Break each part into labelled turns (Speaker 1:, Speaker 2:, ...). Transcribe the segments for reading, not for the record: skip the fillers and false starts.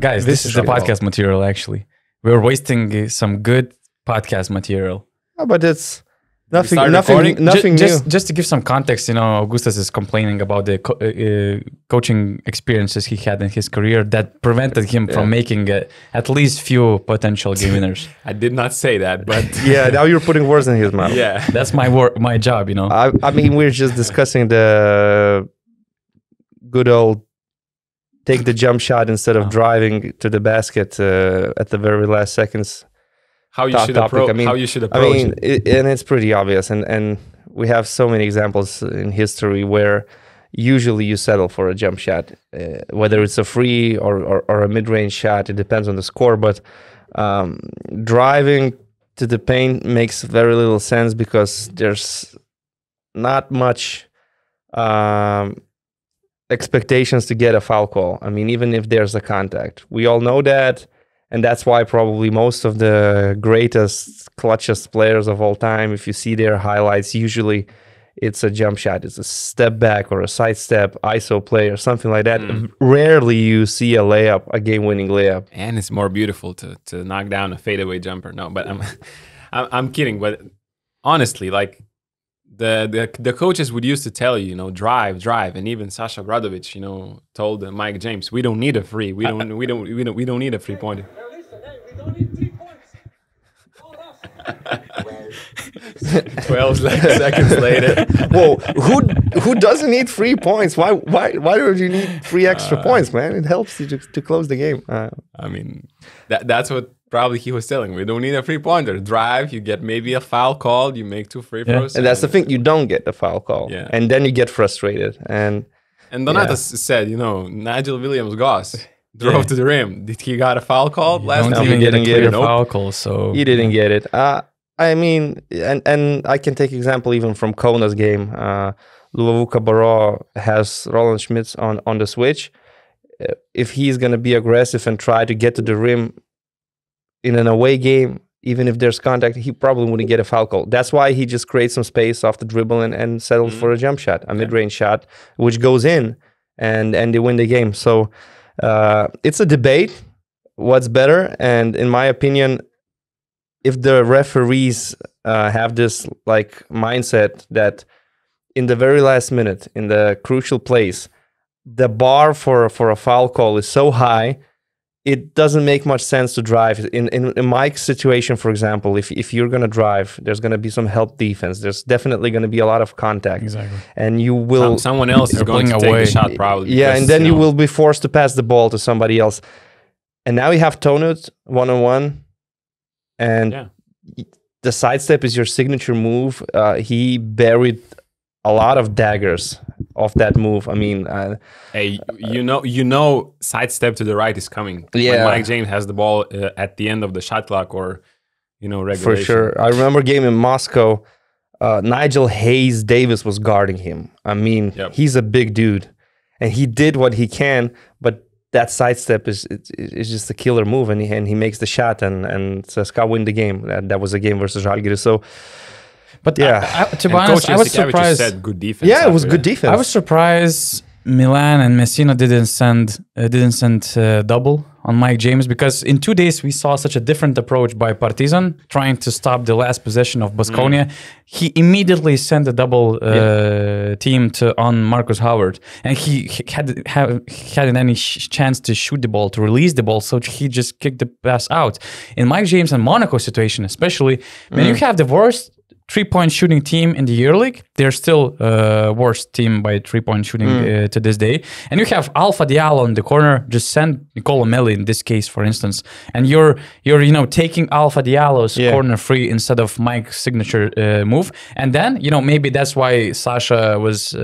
Speaker 1: Guys, this is the podcast material, actually. We're wasting some good podcast material.
Speaker 2: Oh, but it's nothing new.
Speaker 1: Just to give some context, Augustus is complaining about the coaching experiences he had in his career that prevented him from making at least few potential game winners.
Speaker 3: I did not say that, but
Speaker 2: yeah, now you're putting words in his mouth.
Speaker 3: Yeah,
Speaker 1: that's my job,
Speaker 2: I mean, we're just discussing the good old take the jump shot instead of driving to the basket at the very last seconds.
Speaker 3: How you should approach it.
Speaker 2: And it's pretty obvious. And we have so many examples in history where usually you settle for a jump shot, whether it's a free or a mid-range shot. It depends on the score. But driving to the paint makes very little sense because there's not much expectations to get a foul call. I mean, even if there's a contact. We all know that. And that's why probably most of the greatest, clutchest players of all time, if you see their highlights, usually it's a jump shot. It's a step back or a side step, ISO play or something like that. Rarely you see a layup, a game-winning layup.
Speaker 3: And it's more beautiful to knock down a fadeaway jumper. No, but I'm kidding. But honestly, like the coaches would used to tell you, drive, and even Sasha Obradovic, told Mike James, we don't need a free. We don't need a 3-pointer. 12 seconds later.
Speaker 2: Whoa, who doesn't need 3 points? Why do you need 3 extra points, man? It helps you to close the game.
Speaker 3: I mean, that's what probably he was telling me. We don't need a 3-pointer. Drive, you get maybe a foul call, you make 2 free throws.
Speaker 2: And that's the thing, you don't get the foul call. Yeah. And then you get frustrated. And
Speaker 3: Donatas said, Nigel Williams-Goss drove to the rim. Did he got a foul call last time?
Speaker 1: He didn't get a foul call, so
Speaker 2: he didn't get it. I mean, and I can take example even from Kona's game. Luavuka Baro has Roland Schmitz on the switch. If he's going to be aggressive and try to get to the rim in an away game, even if there's contact, he probably wouldn't get a foul call. That's why he just creates some space off the dribble and settles for a jump shot, a mid-range shot, which goes in, and they win the game. So it's a debate, what's better, and in my opinion, if the referees have this like mindset that in the very last minute, in the crucial place, the bar for a foul call is so high, it doesn't make much sense to drive. In Mike's situation, for example, if you're going to drive, there's going to be some help defense. There's definitely going to be a lot of contact.
Speaker 1: Exactly.
Speaker 3: And you will... Someone else is going to take the shot probably.
Speaker 2: Yeah, and then you will be forced to pass the ball to somebody else. And now you have Tonut one-on-one. And the sidestep is your signature move. He buried a lot of daggers off that move. I mean,
Speaker 3: hey, sidestep to the right is coming.
Speaker 2: Yeah,
Speaker 3: when Mike James has the ball at the end of the shot clock, or regulation.
Speaker 2: For sure, I remember a game in Moscow. Nigel Hayes Davis was guarding him. I mean, he's a big dude, and he did what he can, but that sidestep is just a killer move, and he makes the shot, and CSKA win the game. That was a game versus Zalgiris. So,
Speaker 1: but to be honest, I was surprised.
Speaker 3: Said good defense.
Speaker 2: Yeah, it was good defense.
Speaker 1: I was surprised Milan and Messina didn't send double on Mike James, because in 2 days we saw such a different approach by Partizan trying to stop the last possession of Baskonia. He immediately sent a double team on Marcus Howard, and he hadn't any chance to shoot the ball, to release the ball, so he just kicked the pass out. In Mike James and Monaco situation especially, when you have the worst 3-point shooting team in the EuroLeague, they're still worst team by 3-point shooting to this day. And you have Alpha Diallo in the corner, just send Nicola Melli in this case, for instance. And you're taking Alpha Diallo's corner free instead of Mike's signature move. And then, maybe that's why Sasha was,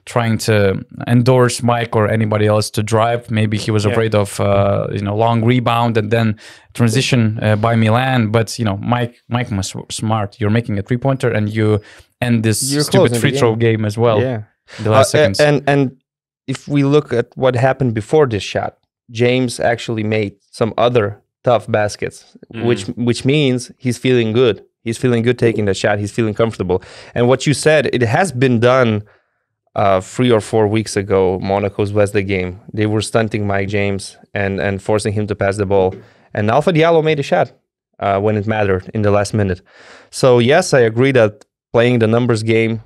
Speaker 1: trying to endorse Mike or anybody else to drive. Maybe he was afraid of, long rebound and then transition by Milan. But, Mike was smart. You're making a 3-pointer and you end this stupid free throw game as well.
Speaker 2: Yeah.
Speaker 1: The last seconds.
Speaker 2: And if we look at what happened before this shot, James actually made some other tough baskets, which means he's feeling good. He's feeling good taking the shot. He's feeling comfortable. And what you said, it has been done 3 or 4 weeks ago, Monaco's Wednesday game, they were stunting Mike James and forcing him to pass the ball. And Alpha Diallo made a shot when it mattered in the last minute. So yes, I agree that playing the numbers game,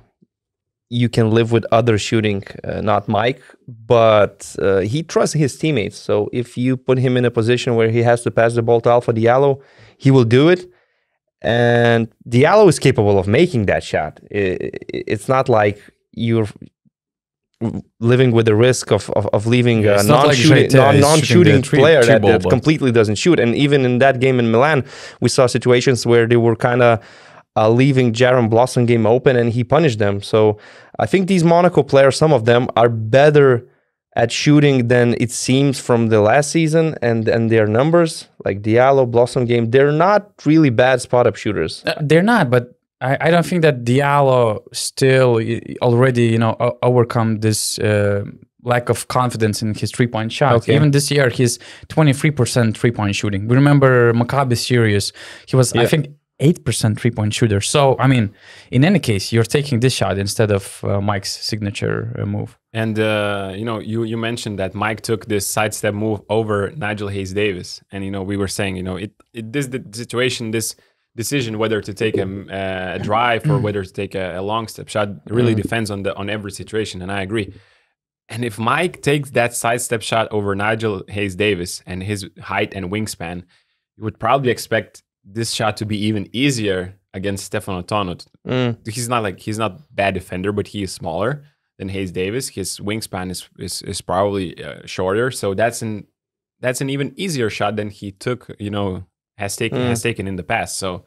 Speaker 2: you can live with others shooting, not Mike, but he trusts his teammates. So if you put him in a position where he has to pass the ball to Alpha Diallo, he will do it. And Diallo is capable of making that shot. It's not like you're living with the risk of leaving a non-shooting player that completely doesn't shoot. And even in that game in Milan, we saw situations where they were kind of leaving Jaron Blossom game open, and he punished them. So I think these Monaco players, some of them are better at shooting than it seems from the last season, and their numbers, like Diallo, Blossom game, they're not really bad spot-up shooters.
Speaker 1: They're not, but I don't think that Diallo still already, overcome this lack of confidence in his three-point shot.
Speaker 2: Okay.
Speaker 1: Even this year, he's 23% three-point shooting. We remember Maccabi series. He was, I think, 8% three-point shooter. So, I mean, in any case, you're taking this shot instead of Mike's signature move.
Speaker 3: And, you mentioned that Mike took this sidestep move over Nigel Hayes-Davis. And, we were saying, this decision whether to take a drive or whether to take a long step shot really depends on every situation, and I agree. And if Mike takes that sidestep shot over Nigel Hayes-Davis and his height and wingspan, you would probably expect this shot to be even easier against Stefano Tonut. He's not bad defender, but he is smaller than Hayes-Davis. His wingspan is probably shorter, so that's an even easier shot than he took, has taken in the past. So,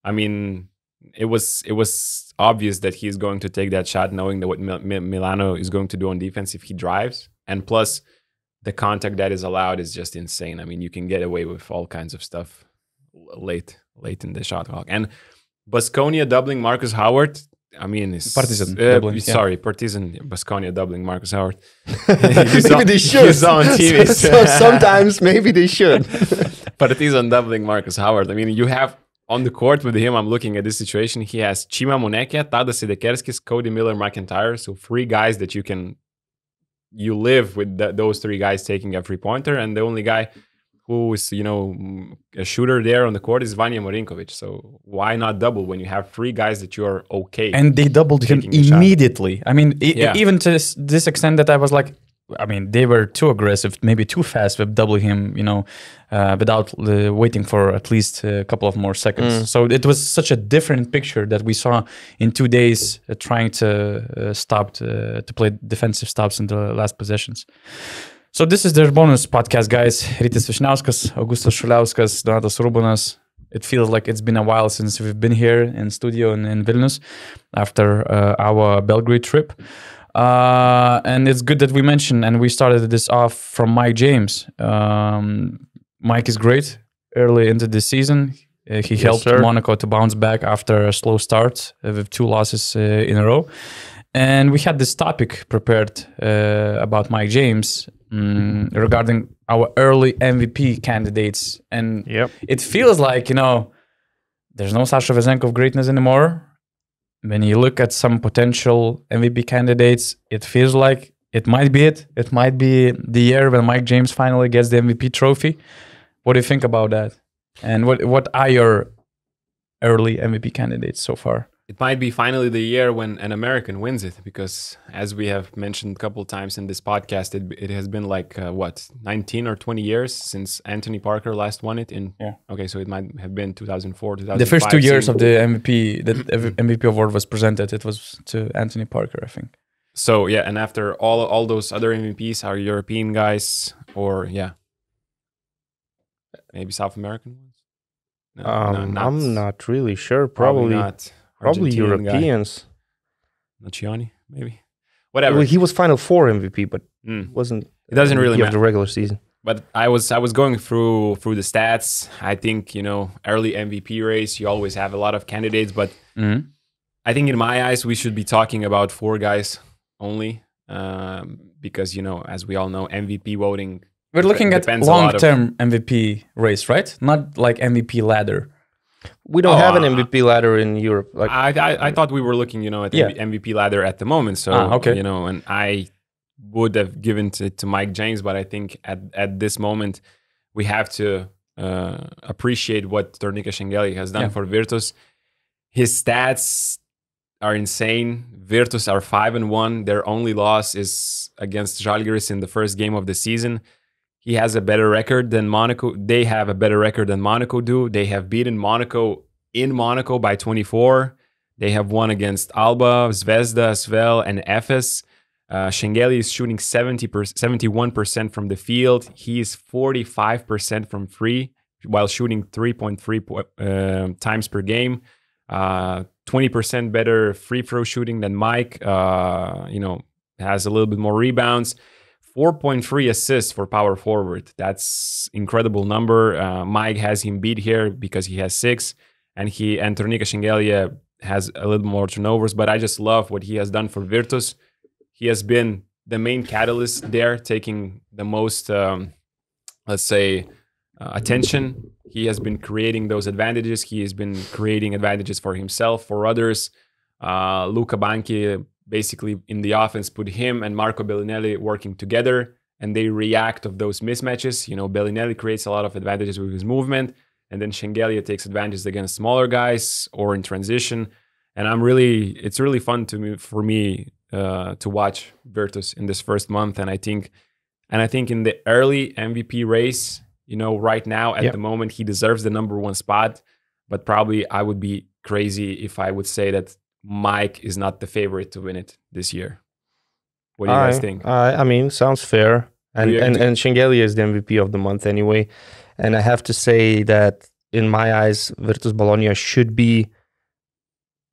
Speaker 3: I mean, it was obvious that he's going to take that shot, knowing that what Milano is going to do on defense if he drives, and plus the contact that is allowed is just insane. I mean, you can get away with all kinds of stuff late in the shot clock. And Baskonia doubling Marcus Howard. I mean, it's
Speaker 1: Partizan.
Speaker 3: Partizan. Baskonia doubling Marcus Howard.
Speaker 2: Maybe they should.
Speaker 3: He's on TV.
Speaker 2: So sometimes maybe they should.
Speaker 3: Partizan doubling Marcus Howard. I mean, you have on the court with him, I'm looking at this situation. He has Chima Moneke, Tadas Sidekerskis, Cody Miller, McIntyre. So 3 guys that you live with those 3 guys taking a 3-pointer, and the only guy who is, a shooter there on the court is Vanja Marinkovic. So why not double when you have 3 guys that you are okay?
Speaker 1: And they doubled him immediately. I mean, even to this extent that I was like, I mean, they were too aggressive, maybe too fast with doubling him, without waiting for at least a couple of more seconds. So it was such a different picture that we saw in 2 days, trying to to play defensive stops in the last possessions. So this is their bonus podcast, guys. Rytis Vyšniauskas, Augustas Šuliauskas, Donatas Urbonas. It feels like it's been a while since we've been here in studio in Vilnius after our Belgrade trip. And it's good that we mentioned, and we started this off from Mike James. Mike is great early into the season. He helped Monaco to bounce back after a slow start with 2 losses in a row. And we had this topic prepared about Mike James regarding our early MVP candidates. And it feels like, there's no Sasha Vezenkov of greatness anymore. When you look at some potential MVP candidates, it feels like it might be it. It might be the year when Mike James finally gets the MVP trophy. What do you think about that? And what are your early MVP candidates so far?
Speaker 3: It might be finally the year when an American wins it, because as we have mentioned a couple of times in this podcast, it has been like, 19 or 20 years since Anthony Parker last won it. Okay, so it might have been 2004, 2005.
Speaker 1: The first 2 years of the MVP, the MVP award was presented, it was to Anthony Parker, I think.
Speaker 3: So, yeah, and after all those other MVPs are European guys or, maybe South American ones? No,
Speaker 2: I'm not really sure. Probably
Speaker 3: not.
Speaker 2: Probably Europeans.
Speaker 3: Not Gianni, maybe. Whatever.
Speaker 2: Well, he was Final Four MVP, but wasn't.
Speaker 3: It doesn't really matter.
Speaker 2: The regular season.
Speaker 3: But I was going through the stats. I think early MVP race, you always have a lot of candidates, but I think in my eyes we should be talking about 4 guys only, because as we all know, MVP voting.
Speaker 1: We're looking at long-term MVP race, right? Not like MVP ladder.
Speaker 2: We don't have an MVP ladder in Europe. Like
Speaker 3: I thought we were looking, at the MVP ladder at the moment. So
Speaker 1: okay.
Speaker 3: and I would have given to Mike James, but I think at this moment we have to appreciate what Tornike Shengelia has done for Virtus. His stats are insane. Virtus are 5-1. Their only loss is against Zalgiris in the first game of the season. He has a better record than Monaco. They have a better record than Monaco do. They have beaten Monaco in Monaco by 24. They have won against Alba, Zvezda, Svel, and Efes. Shengelia is shooting 71% from the field. He is 45% from free, while shooting 3.3 times per game. 20% better free throw shooting than Mike. Has a little bit more rebounds. 4.3 assists for power forward. That's incredible number. Mike has him beat here because he has 6, and Tornike Shengelia has a little more turnovers. But I just love what he has done for Virtus. He has been the main catalyst there, taking the most, attention. He has been creating those advantages. He has been creating advantages for himself, for others. Luca Banchi basically in the offense put him and Marco Belinelli working together, and they react of those mismatches. Belinelli creates a lot of advantages with his movement, and then Shengelia takes advantages against smaller guys or in transition. And it's really fun for me to watch Virtus in this first month. And I think in the early MVP race, right now at the moment, he deserves the number 1 spot. But probably I would be crazy if I would say that Mike is not the favorite to win it this year. What do you guys think?
Speaker 2: I mean, sounds fair. And Shengelia is the MVP of the month anyway. And I have to say that in my eyes, Virtus Bologna should be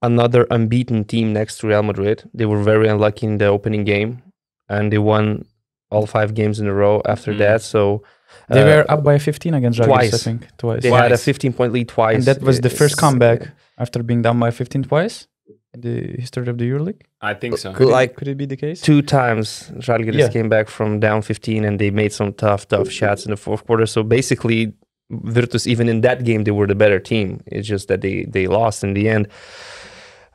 Speaker 2: another unbeaten team next to Real Madrid. They were very unlucky in the opening game, and they won all 5 games in a row after that. So
Speaker 1: they were up by 15 against Zalgiris, I think. Twice.
Speaker 2: They had a 15-point lead twice.
Speaker 1: And that was the first comeback after being down by 15 twice in the history of the EuroLeague.
Speaker 3: I think so.
Speaker 1: Could it be the case?
Speaker 2: 2 times Zalgiris came back from down 15, and they made some tough shots in the fourth quarter. So basically, Virtus, even in that game, they were the better team. It's just that they lost in the end.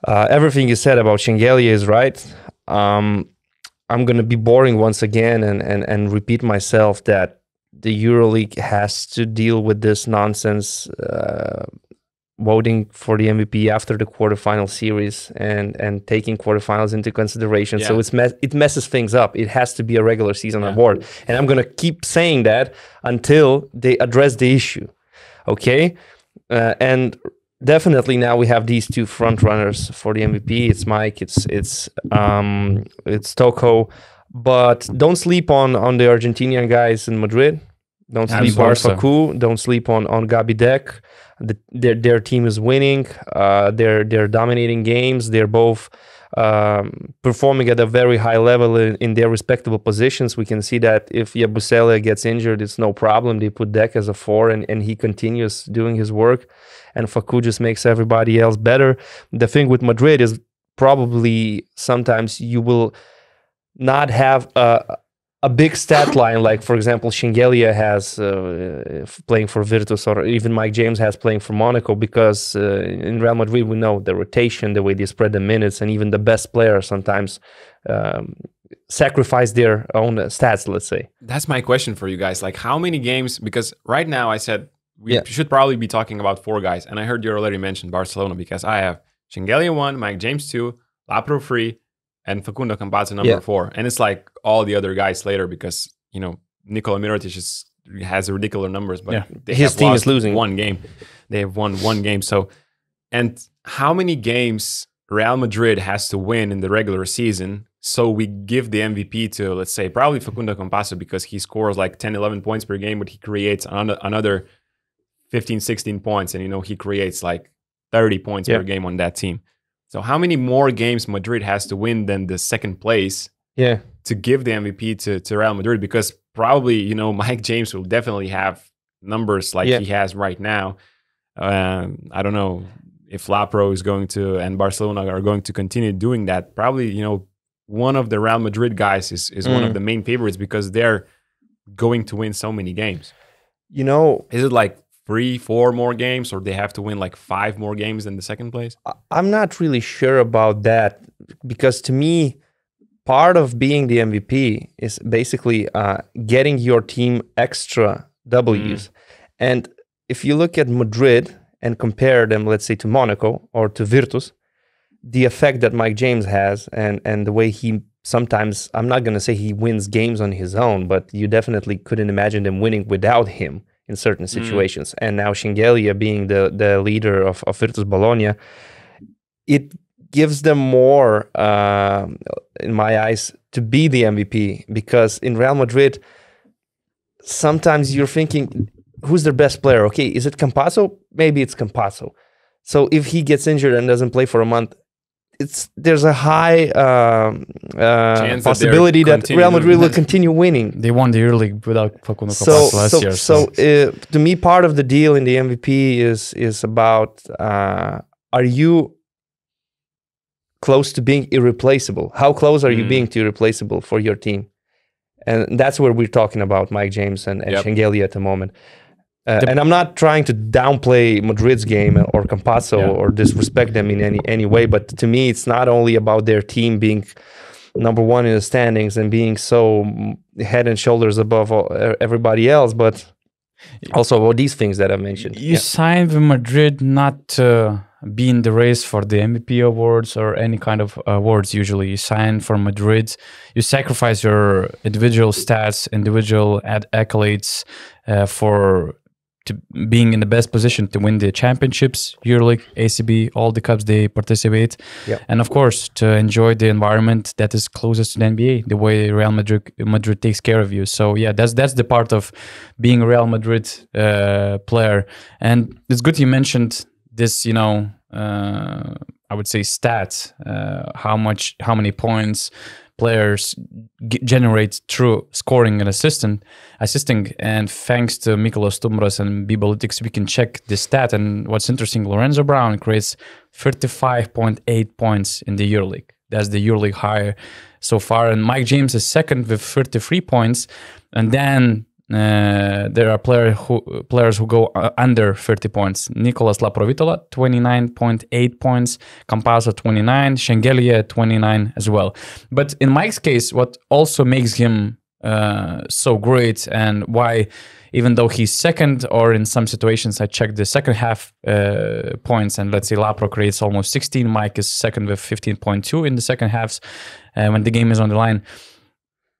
Speaker 2: Everything you said about Shengelia is right. I'm going to be boring once again and repeat myself that the EuroLeague has to deal with this nonsense voting for the MVP after the quarterfinal series and taking quarterfinals into consideration. So it messes things up. It has to be a regular season award. And I'm going to keep saying that until they address the issue. Okay? And definitely now we have these 2 front runners for the MVP. It's Mike, it's Toko. But don't sleep on the Argentinian guys in Madrid. Don't sleep on Facu. Don't sleep on Gabi Deck. Their team is winning. They're dominating games. They're both performing at a very high level in their respectable positions. We can see that if Yabusele gets injured, it's no problem. They put Deck as a 4, and he continues doing his work. And Facu just makes everybody else better. The thing with Madrid is probably sometimes you will not have a big stat line, like, for example, Shengelia has playing for Virtus, or even Mike James has playing for Monaco, because in Real Madrid, we know the rotation, the way they spread the minutes, and even the best players sometimes sacrifice their own stats, let's say.
Speaker 3: That's my question for you guys. Like, how many games? Because right now I said we should probably be talking about 4 guys. And I heard you already mentioned Barcelona, because I have Shengelia 1, Mike James 2, Lapro 3, and Facundo Campazzo number 4. And it's like all the other guys later, because, Nikola Mirotic has ridiculous numbers, but
Speaker 2: his team is losing
Speaker 3: 1 game. They have won 1 game. So, and how many games Real Madrid has to win in the regular season so we give the MVP to, let's say, probably Facundo Campazzo, because he scores like 10, 11 points per game, but he creates another 15, 16 points. And, he creates like 30 points per game on that team. So how many more games Madrid has to win than the second place to give the MVP to Real Madrid? Because probably, Mike James will definitely have numbers like he has right now. I don't know if Lapro is going to, and Barcelona are going to continue doing that. Probably, one of the Real Madrid guys is one of the main favorites, because they're going to win so many games.
Speaker 2: Is
Speaker 3: it like 3-4 more games, or they have to win like 5 more games than the second place?
Speaker 2: I'm not really sure about that, because to me, part of being the MVP is basically getting your team extra W's. And if you look at Madrid and compare them, let's say, to Monaco or to Virtus, the effect that Mike James has and the way he sometimes, I'm not going to say he wins games on his own, but you definitely couldn't imagine them winning without him in certain situations. And now Shengelia being the leader of Virtus Bologna, it gives them more, in my eyes, to be the MVP. Because in Real Madrid, sometimes you're thinking, who's their best player? Okay, is it Campazzo? Maybe it's Campazzo. So if he gets injured and doesn't play for a month, there's a high possibility that Real Madrid will continue winning.
Speaker 1: They won the EuroLeague without Facundo Campazzo last year.
Speaker 2: So to me, part of the deal in the MVP is about, are you close to being irreplaceable? How close are you being to irreplaceable for your team? And that's where we're talking about Mike James and Shengelia at the moment. And I'm not trying to downplay Madrid's game or Campazzo or disrespect them in any way, but to me, it's not only about their team being number one in the standings and being so head and shoulders above everybody else, but also all these things that I mentioned.
Speaker 1: You signed with Madrid not to be in the race for the MVP awards or any kind of awards. Usually you sign for Madrid, you sacrifice your individual stats, individual accolades for being in the best position to win the championships, EuroLeague, ACB, all the cups they participate. And of course, to enjoy the environment that is closest to the NBA, the way Real Madrid takes care of you. So yeah, that's the part of being a Real Madrid player. And it's good you mentioned this, you know, I would say stats, how many points players generate through scoring and assisting. And thanks to Mikolas Stumbras and Bibalytics, we can check this stat. And what's interesting, Lorenzo Brown creates 35.8 points in the EuroLeague. That's the EuroLeague high so far. And Mike James is second with 33 points. And then there are players who go under 30 points. Nicolas Laprovitola, 29.8 points. Campazzo, 29. Shengelia, 29 as well. But in Mike's case, what also makes him so great, and why, even though he's second, or in some situations I checked the second half points, and let's say Lapro creates almost 16, Mike is second with 15.2 in the second halves when the game is on the line.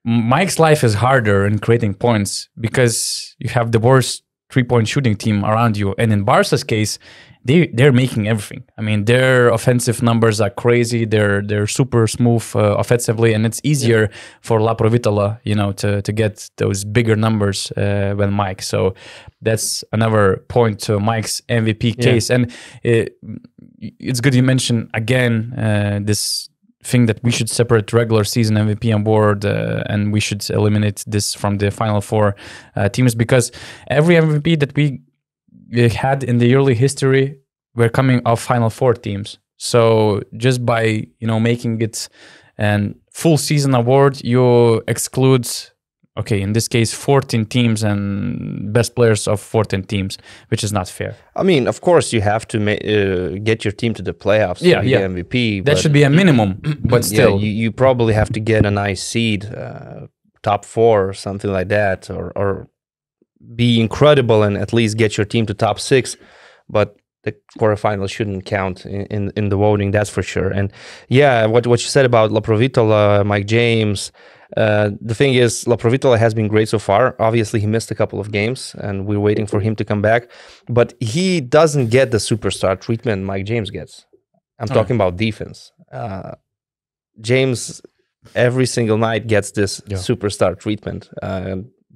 Speaker 1: Mike's life is harder in creating points because you have the worst three-point shooting team around you. And in Barca's case, they're making everything. I mean, their offensive numbers are crazy. They're super smooth offensively, and it's easier for Laprovitola, you know, to get those bigger numbers than Mike. So that's another point to Mike's MVP case. And it's good you mentioned again this thing that we should separate regular season MVP award and we should eliminate this from the Final Four teams, because every MVP that we had in the early history were coming off Final Four teams. So just by, you know, making it an full season award, you exclude, okay, in this case, 14 teams and best players of 14 teams, which is not fair.
Speaker 2: I mean, of course, you have to get your team to the playoffs to be MVP.
Speaker 1: That should be a minimum, but still.
Speaker 2: You probably have to get a nice seed, top 4 or something like that, or be incredible and at least get your team to top 6. But the quarterfinals shouldn't count in the voting, that's for sure. And yeah, what you said about Laprovitola, Mike James, the thing is, Laprovitola has been great so far. Obviously, he missed a couple of games, and we're waiting for him to come back. But he doesn't get the superstar treatment Mike James gets. I'm talking about defense. James, every single night, gets this superstar treatment,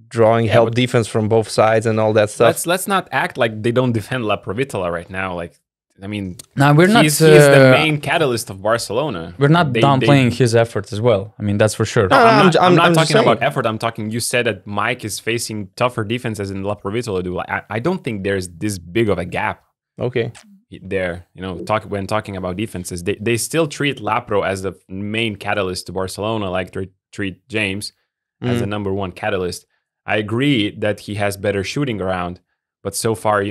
Speaker 2: drawing help defense from both sides and all that stuff.
Speaker 3: Let's not act like they don't defend Laprovitola right now. Like, I mean,
Speaker 1: no, he's
Speaker 3: the main catalyst of Barcelona.
Speaker 1: We're not downplaying his efforts as well. I mean, that's for sure.
Speaker 3: No, I'm not talking about effort. I'm talking, you said that Mike is facing tougher defenses than Laprovitola do. I don't think there's this big of a gap.
Speaker 2: Okay.
Speaker 3: There, you know, when talking about defenses, they still treat Lapro as the main catalyst to Barcelona, like they treat James as the number one catalyst. I agree that he has better shooting around, But so far,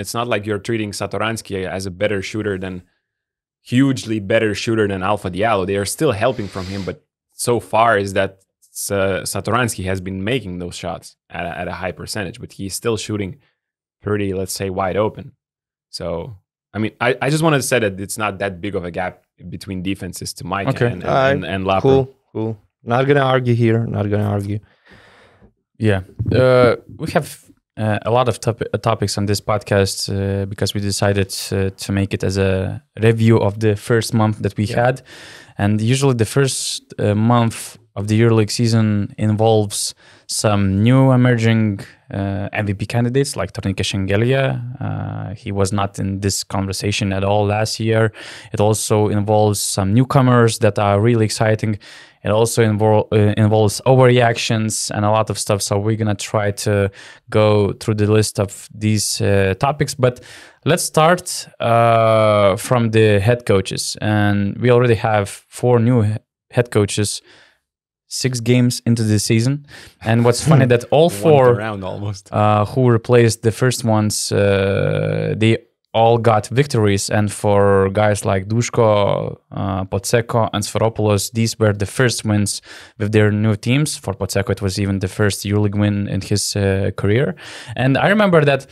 Speaker 3: it's not like you're treating Satoransky as a better shooter hugely better shooter than Alpha Diallo. They are still helping from him, but so far is that Satoransky has been making those shots at a high percentage, but he's still shooting pretty, let's say, wide open. So, I mean, I just wanted to say that it's not that big of a gap between defenses to Mike and Lapper.
Speaker 2: Cool. Not going to argue here. Not going to argue.
Speaker 1: Yeah. We have a lot of topics on this podcast because we decided to make it as a review of the first month that we had. And usually the first month of the EuroLeague season involves some new emerging MVP candidates like Tornike Shengelia. He was not in this conversation at all last year. It also involves some newcomers that are really exciting. It also involves overreactions and a lot of stuff. So we're going to try to go through the list of these topics. But let's start from the head coaches. And we already have 4 new head coaches 6 games into the season. And what's funny that all 4
Speaker 3: almost.
Speaker 1: Who replaced the first ones, they all got victories. And for guys like Dusko, Pozzecco, and Sfairopoulos, these were the first wins with their new teams. For Pozzecco, it was even the first EuroLeague win in his career. And I remember that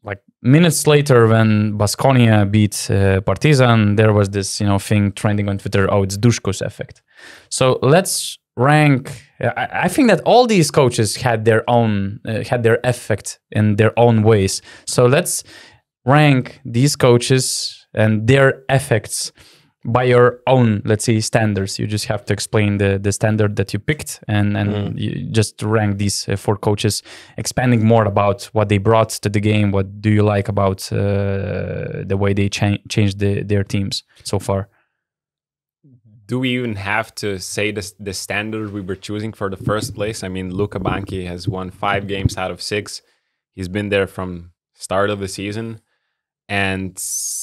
Speaker 1: like minutes later when Baskonia beat Partizan, there was this thing trending on Twitter, it's Dusko's effect. So let's rank. I think that all these coaches had their effect in their own ways. So let's rank these coaches and their effects by your own, let's say, standards. You just have to explain the standard that you picked and you just rank these 4 coaches, expanding more about what they brought to the game. What do you like about the way they changed their teams so far?
Speaker 3: Do we even have to say the standard we were choosing for the first place? I mean, Luka Banchi has won 5 games out of 6. He's been there from start of the season. And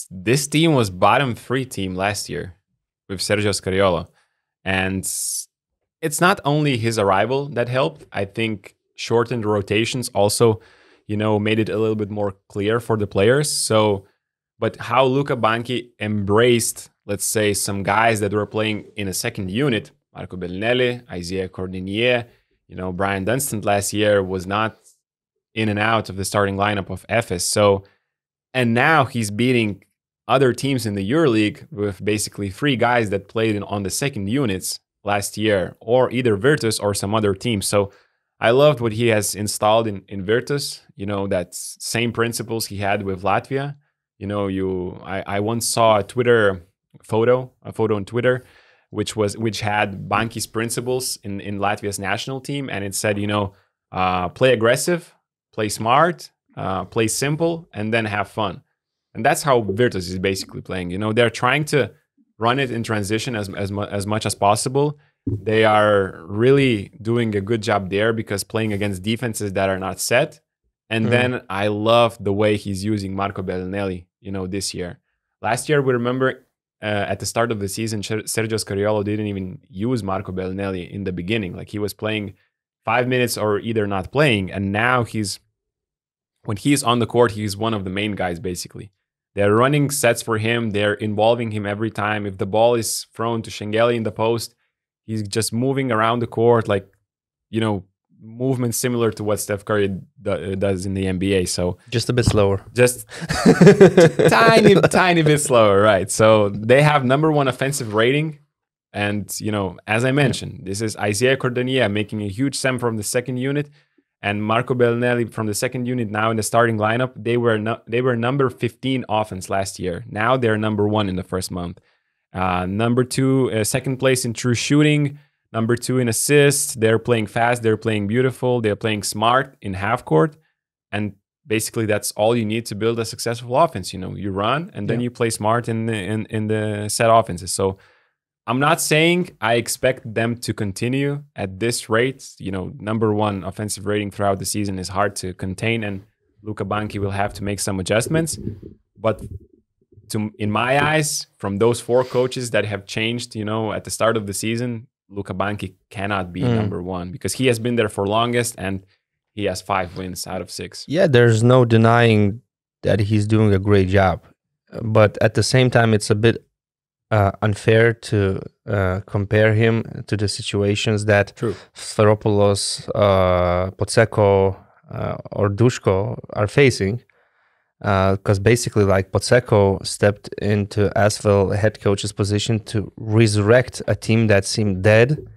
Speaker 3: this team was bottom 3 team last year with Sergio Scariolo. And it's not only his arrival that helped. I think shortened rotations also, made it a little bit more clear for the players. So, but how Luka Banchi embraced, let's say, some guys that were playing in a second unit, Marco Belinelli, Isaiah Cordinier, Brian Dunstan last year was not in and out of the starting lineup of Efes. So, and now he's beating other teams in the EuroLeague with basically 3 guys that played on the second units last year, or either Virtus or some other team. So I loved what he has installed in Virtus. That same principles he had with Latvia. I once saw a photo on Twitter, which had Banchi's principles in Latvia's national team, and it said, play aggressive, play smart, play simple, and then have fun. And that's how Virtus is basically playing. They're trying to run it in transition as much as possible. They are really doing a good job there because playing against defenses that are not set. And then I love the way he's using Marco Belinelli, this year. Last year, we remember at the start of the season, Sergio Scariolo didn't even use Marco Belinelli in the beginning. Like he was playing 5 minutes or either not playing. And now when he's on the court, he's one of the main guys, basically. They're running sets for him. They're involving him every time. If the ball is thrown to Shengelia in the post, he's just moving around the court, like, movement similar to what Steph Curry does in the NBA. So
Speaker 2: just a bit slower.
Speaker 3: Just tiny bit slower, right? So they have #1 offensive rating. And, as I mentioned, this is Isaiah Cordonier making a huge slam from the second unit. And Marco Belinelli from the second unit now in the starting lineup. They were number 15 offense last year. Now they're #1 in the first month. #2, second place in true shooting. #2 in assists. They're playing fast. They're playing beautiful. They're playing smart in half court. And basically that's all you need to build a successful offense. You run and then you play smart in the set offenses. So I'm not saying I expect them to continue at this rate. #1 offensive rating throughout the season is hard to contain, and Luka Banchi will have to make some adjustments. But in my eyes, from those 4 coaches that have changed, at the start of the season, Luka Banchi cannot be #1 because he has been there for longest and he has 5 wins out of 6.
Speaker 2: Yeah, there's no denying that he's doing a great job. But at the same time, it's a bit unfair to compare him to the situations that Sfairopoulos, Pozzecco, or Dusko are facing. Because basically, like, Pozzecco stepped into ASVEL head coach's position to resurrect a team that seemed dead.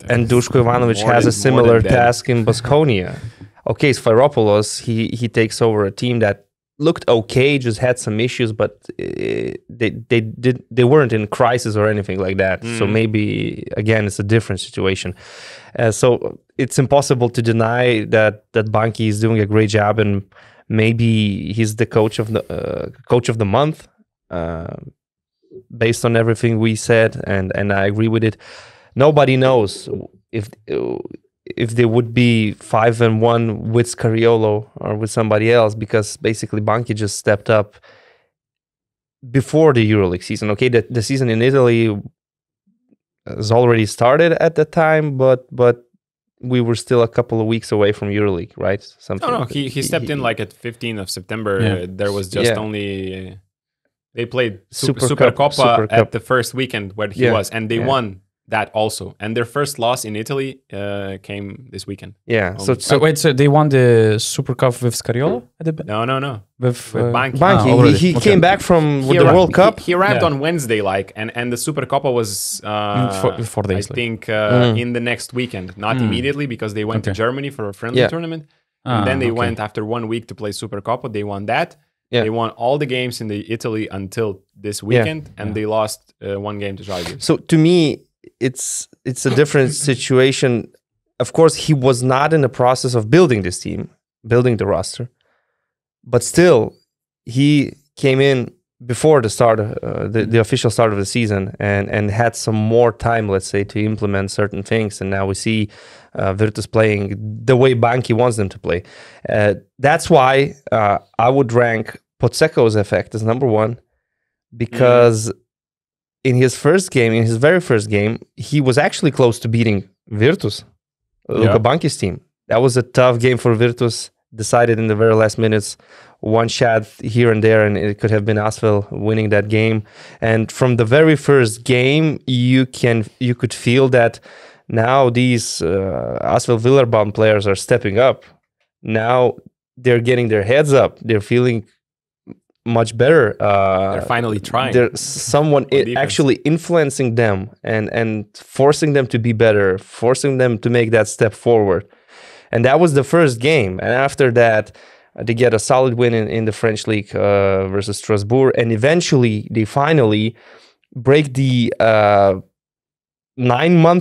Speaker 2: And Dusko Ivanovic has a similar task in Baskonia. Okay, Sfairopoulos, he takes over a team that looked okay, just had some issues, but they weren't in crisis or anything like that. So maybe, again, it's a different situation. So it's impossible to deny that Banchi is doing a great job, and maybe he's the coach of the month, based on everything we said, and I agree with it. Nobody knows if they would be 5-1 with Scariolo or with somebody else, because basically Banchi just stepped up before the EuroLeague season. Okay, the season in Italy has already started at the time, but we were still a couple of weeks away from EuroLeague, right?
Speaker 3: No, he stepped in like at 15th of September. Yeah. There was just only they played Supercoppa at the first weekend where he was, and they won that also. And their first loss in Italy came this weekend.
Speaker 1: Yeah. So wait, so they won the Super Cup with Scariolo?
Speaker 3: No.
Speaker 1: With
Speaker 2: Banchi. He came back from the World Cup.
Speaker 3: He arrived on Wednesday, and the Supercoppa was
Speaker 1: 4 days.
Speaker 3: I think in the next weekend, not immediately, because they went to Germany for a friendly tournament, and then they went after 1 week to play Supercoppa. They won that. They won all the games in the Italy until this weekend, and they lost 1 game to Zalgiris.
Speaker 2: So to me, it's a different situation. Of course, he was not in the process of building this team, building the roster, but still, he came in before the start, the official start of the season, and had some more time, let's say, to implement certain things. And now we see Virtus playing the way Banchi wants them to play. That's why I would rank Pozzecco's effect as number 1, because in his very first game, he was actually close to beating Virtus, Luka Banchi's team. That was a tough game for Virtus, decided in the very last minutes, 1 shot here and there, and it could have been ASVEL winning that game. And from the very first game, you could feel that now these ASVEL Villeurbanne players are stepping up. Now they're getting their heads up. They're feeling much better.
Speaker 3: They're finally trying.
Speaker 2: There's someone actually influencing them and forcing them to be better, forcing them to make that step forward. And that was the first game. And after that, they get a solid win in the French league versus Strasbourg. And eventually, they finally break the 9-month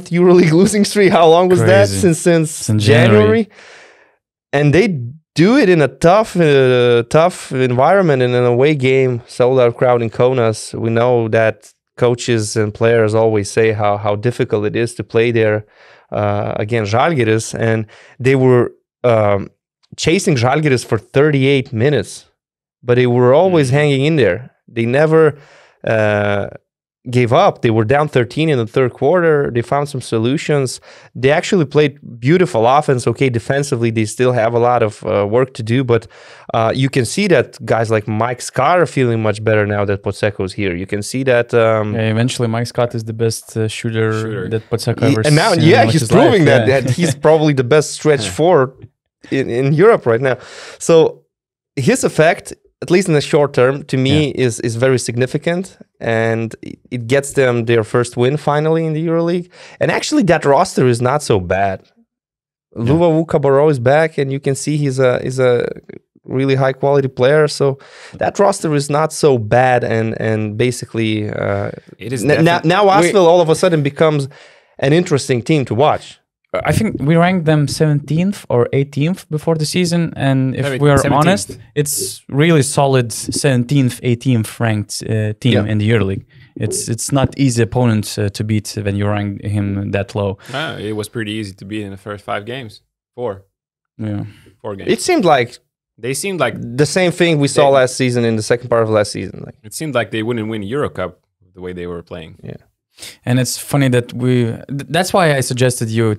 Speaker 2: EuroLeague losing streak. How long was that? Since January. And they do it in a tough environment, in an away game, sold-out crowd in Kaunas. We know that coaches and players always say how difficult it is to play there against Zalgiris, and they were chasing Zalgiris for 38 minutes, but they were always hanging in there. They never gave up. They were down 13 in the third quarter. They found some solutions. They actually played beautiful offense. Okay, defensively, they still have a lot of work to do, but you can see that guys like Mike Scott are feeling much better now that Pozzecco is here. You can see that...
Speaker 1: eventually, Mike Scott is the best shooter that Pozzecco ever
Speaker 2: seen. And now, he's proving that he's probably the best stretch forward in Europe right now. So his effect, at least in the short term, to me is very significant, and it gets them their first win finally in the EuroLeague. And actually, that roster is not so bad. Luvavu Cabarro is back, and you can see he's a really high quality player. So that roster is not so bad, and basically,
Speaker 3: it is
Speaker 2: now ASVEL all of a sudden becomes an interesting team to watch.
Speaker 1: I think we ranked them 17th or 18th before the season, and if we are 17th. Honest, it's really solid 17th, 18th ranked team in the EuroLeague. It's not easy opponent to beat when you rank him that low.
Speaker 3: It was pretty easy to beat in the first 5 games. 4.
Speaker 1: Yeah.
Speaker 3: 4 games.
Speaker 2: It seemed like
Speaker 3: they seemed like
Speaker 2: the same thing we saw last season in the second part of last season.
Speaker 3: It seemed like they wouldn't win Euro Cup the way they were playing.
Speaker 2: Yeah.
Speaker 1: And it's funny that that's why I suggested you,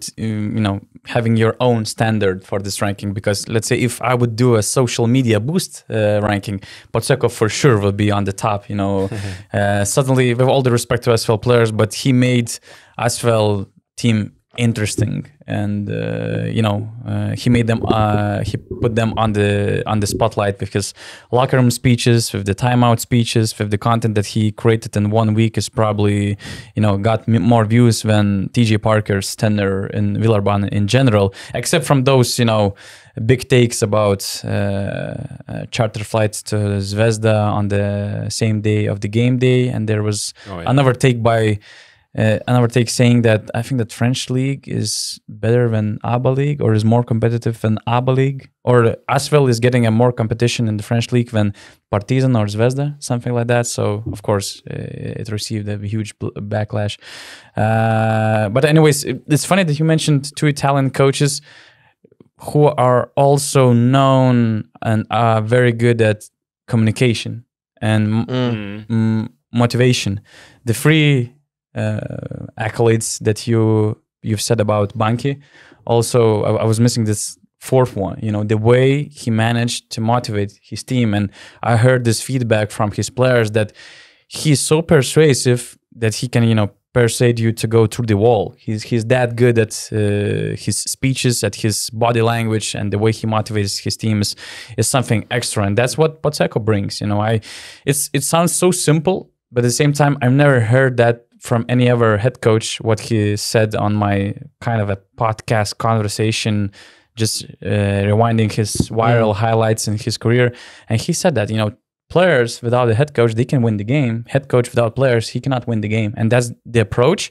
Speaker 1: having your own standard for this ranking, because let's say if I would do a social media boost ranking, Pozzecco for sure will be on the top, suddenly, with all the respect to SFL players, but he made SFL team interesting, and he made them he put them on the spotlight with his locker room speeches, with the timeout speeches, with the content that he created in 1 week is probably got more views than TJ Parker's tenure in Villeurbanne in general, except from those big takes about charter flights to Zvezda on the same day of the game day. And there was another take saying that I think that French league is better than ABA league, or is more competitive than ABA league, or ASVEL is getting a more competition in the French league than Partizan or Zvezda, something like that. So of course it received a huge backlash. But anyways, it's funny that you mentioned two Italian coaches who are also known and are very good at communication and motivation. The three accolades that you've said about Banchi. Also, I was missing this fourth one. The way he managed to motivate his team, and I heard this feedback from his players that he's so persuasive that he can persuade you to go through the wall. He's that good at his speeches, at his body language, and the way he motivates his team is something extra, and that's what Pozzecco brings. It sounds so simple, but at the same time, I've never heard that from any other head coach, what he said on my kind of a podcast conversation, just rewinding his viral highlights in his career. And he said that, players without a head coach, they can win the game. Head coach without players, he cannot win the game. And that's the approach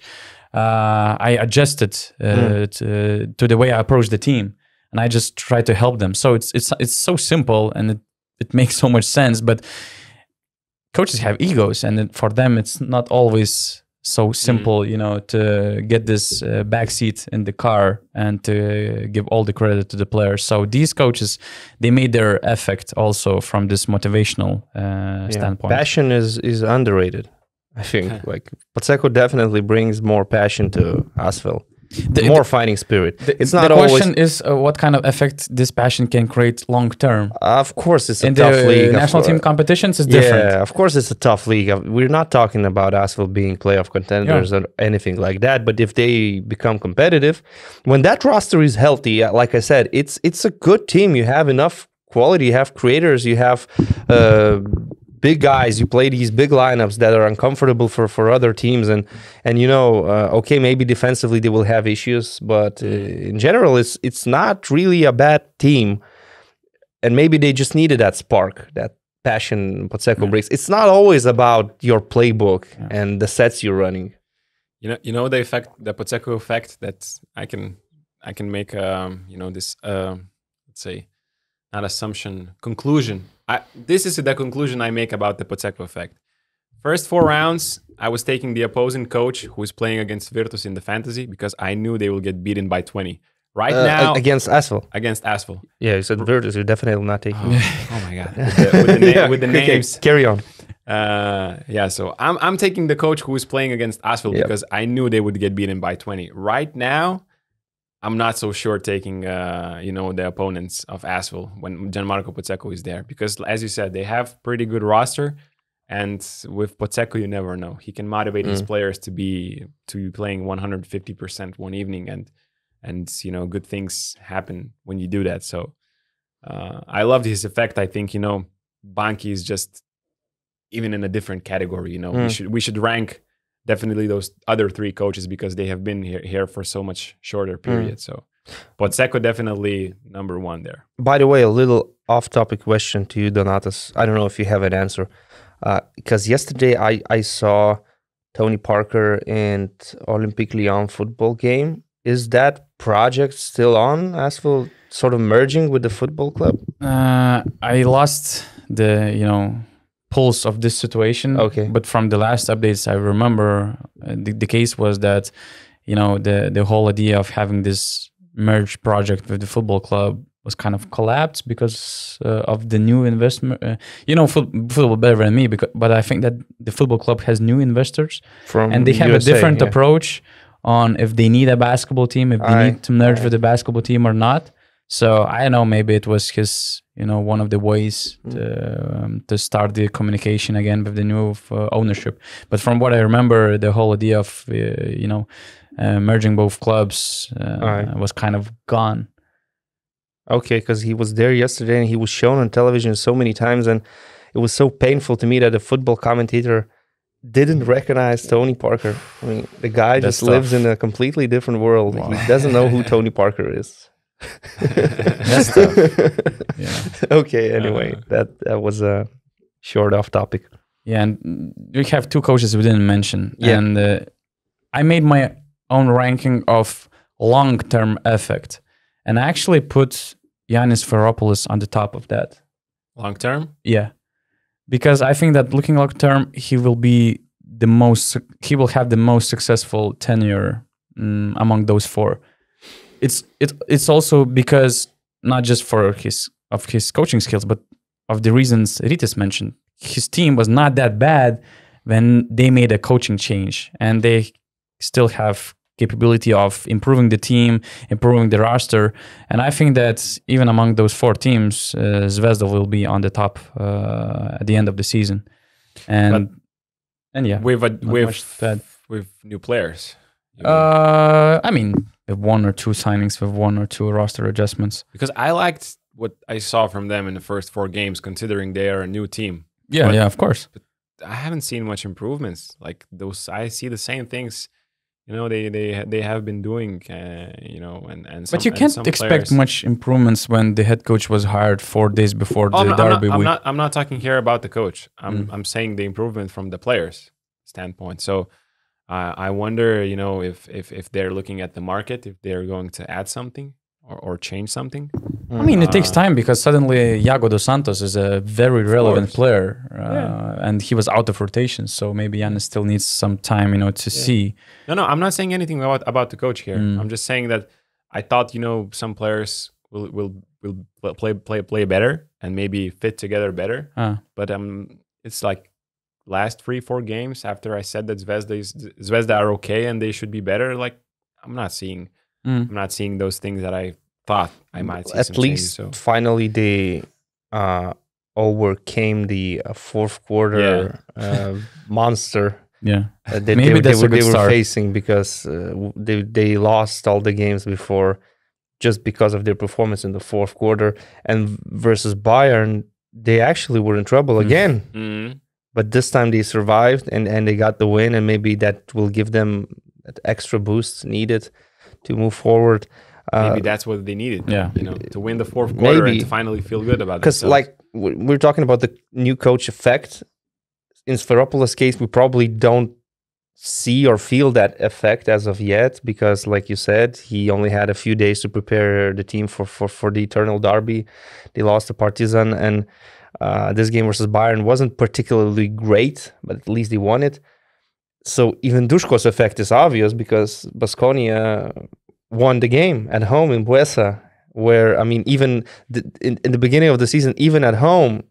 Speaker 1: I adjusted to the way I approach the team. And I just try to help them. So it's so simple, and it makes so much sense. But coaches have egos, and for them, it's not always so simple, to get this backseat in the car and to give all the credit to the players. So these coaches, they made their effect also from this motivational standpoint.
Speaker 2: Passion is underrated, I think. Like Pozzecco definitely brings more passion to ASVEL. More fighting spirit. It's not
Speaker 1: the
Speaker 2: always.
Speaker 1: question is what kind of effect this passion can create long term.
Speaker 2: Of course, it's a
Speaker 1: in
Speaker 2: tough
Speaker 1: the
Speaker 2: league.
Speaker 1: National team competitions is different.
Speaker 2: Yeah, of course, it's a tough league. We're not talking about ASVEL being playoff contenders or anything like that. But if they become competitive, when that roster is healthy, like I said, it's a good team. You have enough quality. You have creators. You have big guys. You play these big lineups that are uncomfortable for other teams, and okay, maybe defensively they will have issues, but in general, it's not really a bad team, and maybe they just needed that spark, that passion Pozzecco brings. It's not always about your playbook and the sets you're running.
Speaker 3: The effect, the Pozzecco effect, that I can make this let's say not assumption, conclusion. This is the conclusion I make about the Pozzecco effect. First 4 rounds, I was taking the opposing coach who is playing against Virtus in the fantasy because I knew they will get beaten by 20. Right now,
Speaker 2: against ASVEL.
Speaker 3: Against ASVEL.
Speaker 2: Yeah, you said Virtus. You're definitely not taking.
Speaker 3: Oh my god! With the names.
Speaker 2: Carry on.
Speaker 3: So I'm taking the coach who is playing against ASVEL because I knew they would get beaten by 20. Right now, I'm not so sure taking, the opponents of ASVEL when Gianmarco Pozzecco is there. Because, as you said, they have pretty good roster. And with Pozzecco, you never know. He can motivate his players to be playing 150% one evening. And good things happen when you do that. So I loved his effect. I think, Banchi is just even in a different category. We should rank definitely those other 3 coaches because they have been here for so much shorter period. So Pozzecco definitely number 1 there.
Speaker 2: By the way, a little off-topic question to you, Donatas. I don't know if you have an answer. Because yesterday I saw Tony Parker and Olympique Lyon football game. Is that project still on, ASVEL sort of merging with the football club?
Speaker 1: I lost the, pulse of this situation.
Speaker 2: Okay.
Speaker 1: But from the last updates, I remember the case was that, the whole idea of having this merge project with the football club was kind of collapsed because of the new investment. Football better than me, but I think that the football club has new investors, and they have
Speaker 2: USA,
Speaker 1: a different approach on if they need a basketball team, if they need to merge with the basketball team or not. So I don't know, maybe it was his, one of the ways to start the communication again with the new ownership. But from what I remember, the whole idea of, merging both clubs was kind of gone.
Speaker 2: Okay, because he was there yesterday and he was shown on television so many times, and it was so painful to me that the football commentator didn't recognize Tony Parker. I mean, the guy just lives in a completely different world. Wow. He doesn't know who Tony Parker is.
Speaker 1: That's tough. Yeah.
Speaker 2: Okay, anyway, that was a short off topic.
Speaker 1: Yeah, and we have two coaches we didn't mention.
Speaker 2: Yeah.
Speaker 1: And I made my own ranking of long-term effect. And I actually put Giannis Sfairopoulos on the top of that.
Speaker 3: Long term?
Speaker 1: Yeah. Because I think that looking long term, he will have the most successful tenure among those four. It's also because not just for his coaching skills, but of the reasons Rytis mentioned. His team was not that bad when they made a coaching change, and they still have capability of improving the team, improving the roster. And I think that even among those four teams, Zvezda will be on the top at the end of the season. And yeah,
Speaker 3: with new players.
Speaker 1: I mean, with one or two signings, with one or two roster adjustments.
Speaker 3: Because I liked what I saw from them in the first 4 games, considering they are a new team.
Speaker 1: Yeah, of course.
Speaker 3: But I haven't seen much improvements. Like those, I see the same things. They have been doing, and
Speaker 1: but you can't expect much improvements when the head coach was hired 4 days before the derby week.
Speaker 3: I'm not talking here about the coach. I'm saying the improvement from the players' standpoint. So I wonder, if they're looking at the market, if they're going to add something or change something.
Speaker 1: I mean, it takes time because suddenly Iago dos Santos is a very relevant player, and he was out of rotation. So maybe Giannis still needs some time, to see.
Speaker 3: No, I'm not saying anything about the coach here. I'm just saying that I thought, some players will play better and maybe fit together better. But it's like last 3-4 games after I said that Zvezda are okay and they should be better. Like I'm not seeing those things that I thought I might see.
Speaker 2: At least finally they overcame the fourth quarter monster.
Speaker 1: Yeah,
Speaker 2: maybe they were facing because they lost all the games before just because of their performance in the fourth quarter. And versus Bayern, they actually were in trouble again. But this time they survived and they got the win, and maybe that will give them that extra boost needed to move forward.
Speaker 3: Maybe that's what they needed, to win the fourth quarter and to finally feel good about it.
Speaker 2: Because like we're talking about the new coach effect. In Sfairopoulos' case, we probably don't see or feel that effect as of yet because, like you said, he only had a few days to prepare the team for the eternal derby. They lost to Partizan, and this game versus Bayern wasn't particularly great, but at least they won it. So even Dusko's effect is obvious because Baskonia won the game at home in Buesa, where, I mean, even in the beginning of the season, even at home,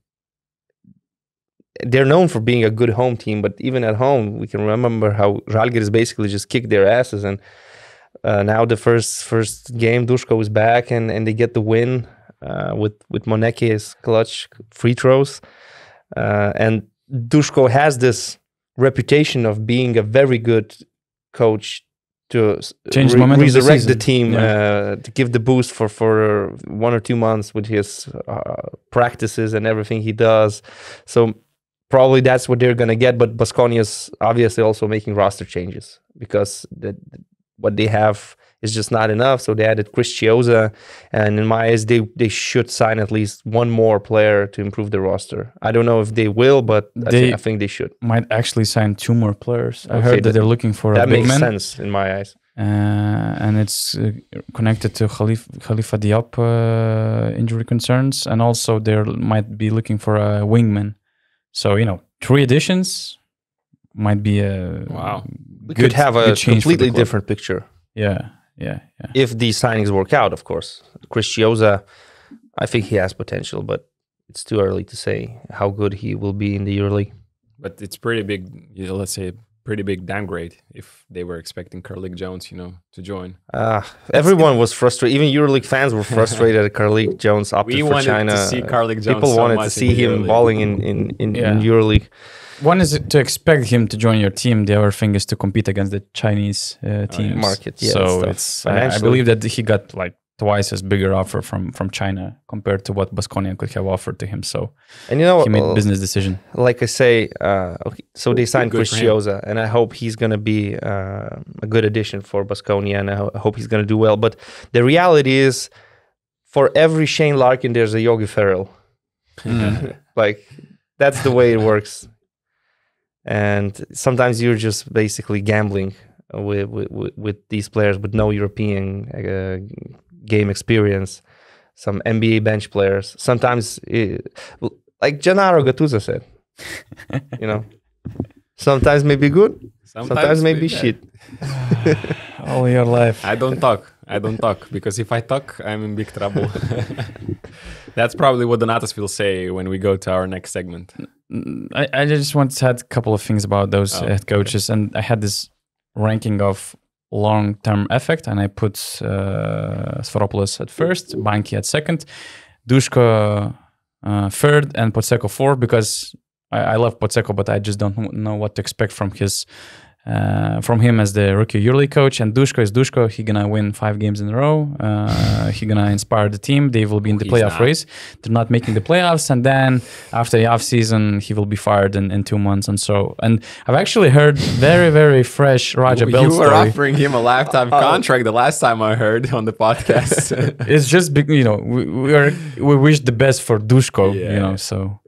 Speaker 2: they're known for being a good home team, but even at home, we can remember how Zalgiris basically just kicked their asses. And now the first game, Dusko is back, and they get the win with Moneke's clutch free throws. And Dusko has this reputation of being a very good coach to resurrect the team, to give the boost for 1 or 2 months with his practices and everything he does. So probably that's what they're going to get, but Baskonia's obviously also making roster changes because what they have is just not enough. So they added Chris Chiozza, and in my eyes, they should sign at least one more player to improve the roster. I don't know if they will, but I think they should.
Speaker 1: Might actually sign 2 more players. I heard that they're looking for a big man.
Speaker 2: That makes sense in my eyes.
Speaker 1: And it's connected to Khalifa Diop injury concerns, and also they might be looking for a wingman. So, 3 additions might be a
Speaker 2: We could have a completely different picture.
Speaker 1: Yeah.
Speaker 2: If these signings work out, of course. Chris Chiozza I think he has potential, but it's too early to say how good he will be in the EuroLeague.
Speaker 3: But it's pretty big, let's say, pretty big downgrade if they were expecting Carlik Jones, to join.
Speaker 2: Everyone was frustrated. Even EuroLeague fans were frustrated at Carlik Jones opted for China.
Speaker 3: To see Carlik Jones.
Speaker 2: People wanted to see him balling in EuroLeague.
Speaker 1: One is to expect him to join your team. The other thing is to compete against the Chinese teams.
Speaker 2: Market. Yeah,
Speaker 1: so it's I believe that he got like twice as bigger offer from China compared to what Baskonia could have offered to him. So
Speaker 2: and he
Speaker 1: made a business decision.
Speaker 2: Like I say, so they signed Chris Chioza, and I hope he's going to be a good addition for Baskonia, and I hope he's going to do well. But the reality is, for every Shane Larkin, there's a Yogi Ferrell. Like, that's the way it works. And sometimes you're just basically gambling with these players with no European game experience, some NBA bench players. Sometimes, like Gennaro Gattuso said, sometimes may be good, sometimes may be shit.
Speaker 1: All your life.
Speaker 3: I don't talk because if I talk, I'm in big trouble. That's probably what Donatas will say when we go to our next segment.
Speaker 1: I just want to add a couple of things about those head coaches, and I had this ranking of long-term effect, and I put Sfairopoulos at first, Banchi at second, Dusko third, and Pozzecco fourth, because I love Pozzecco, but I just don't know what to expect from him as the rookie EuroLeague coach. And Dusko is Dusko. He's gonna win 5 games in a row. He's gonna inspire the team. They will be in the playoff race. They're not making the playoffs, and then after the off season, he will be fired in 2 months. And I've actually heard very, very fresh Raja Bell story.
Speaker 3: You were offering him a lifetime contract the last time I heard on the podcast.
Speaker 1: It's just we wish the best for Dusko, so.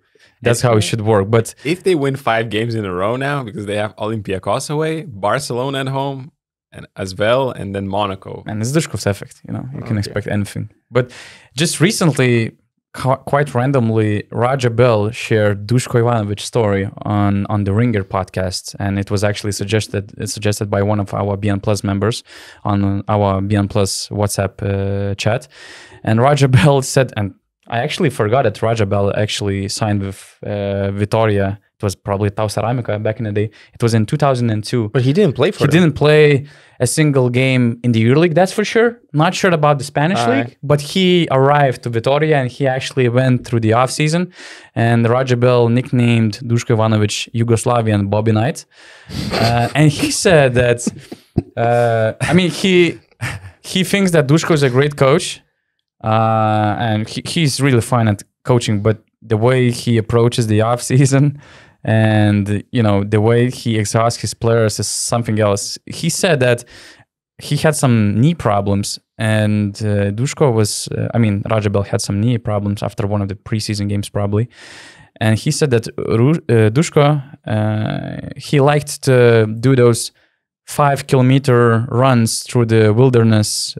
Speaker 1: That's how it should work. But
Speaker 3: if they win 5 games in a row now, because they have Olympiacos away, Barcelona at home, and as well, and then Monaco.
Speaker 1: And it's Duškov's effect, you can expect anything. But just recently, quite randomly, Raja Bell shared Dusko Ivanovic story on the Ringer podcast, and it was actually suggested by one of our BN Plus members on our BN Plus WhatsApp chat. And Raja Bell said, and I actually forgot that Raja Bell actually signed with Vitoria. It was probably Tau Ceramica back in the day. It was in 2002.
Speaker 2: But he didn't play for them.
Speaker 1: He didn't play a single game in the EuroLeague, that's for sure. Not sure about the Spanish league, but he arrived to Vitoria and he actually went through the offseason. And Raja Bell nicknamed Dusko Ivanovic Yugoslavian Bobby Knight. And he said that, he thinks that Dusko is a great coach. And he's really fine at coaching, but the way he approaches the off season and the way he exhausts his players is something else. He said that he had some knee problems, and Dusko was Raja Bell had some knee problems after one of the preseason games probably, and he said that Dusko he liked to do those 5-kilometer runs through the wilderness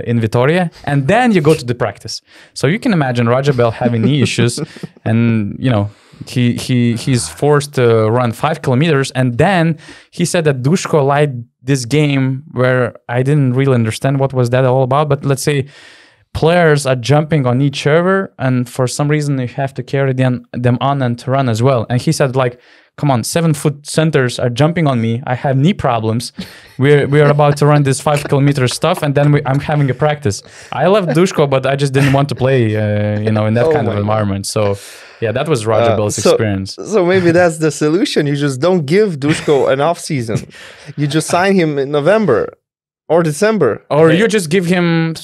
Speaker 1: in Vitoria, and then you go to the practice. So you can imagine Raja Bell having knee issues, and he's forced to run 5 kilometers. And then he said that Dusko liked this game where I didn't really understand what was that all about. But let's say players are jumping on each other, and for some reason you have to carry them on and to run as well. And he said, like, come on, 7-foot centers are jumping on me. I have knee problems. We are about to run this 5-kilometer stuff, and then I'm having a practice. I love Dusko, but I just didn't want to play, in that kind of environment. So, yeah, that was Raja Bell's experience.
Speaker 2: So maybe that's the solution. You just don't give Dusko an off season. You just sign him in November or December,
Speaker 1: or you just give him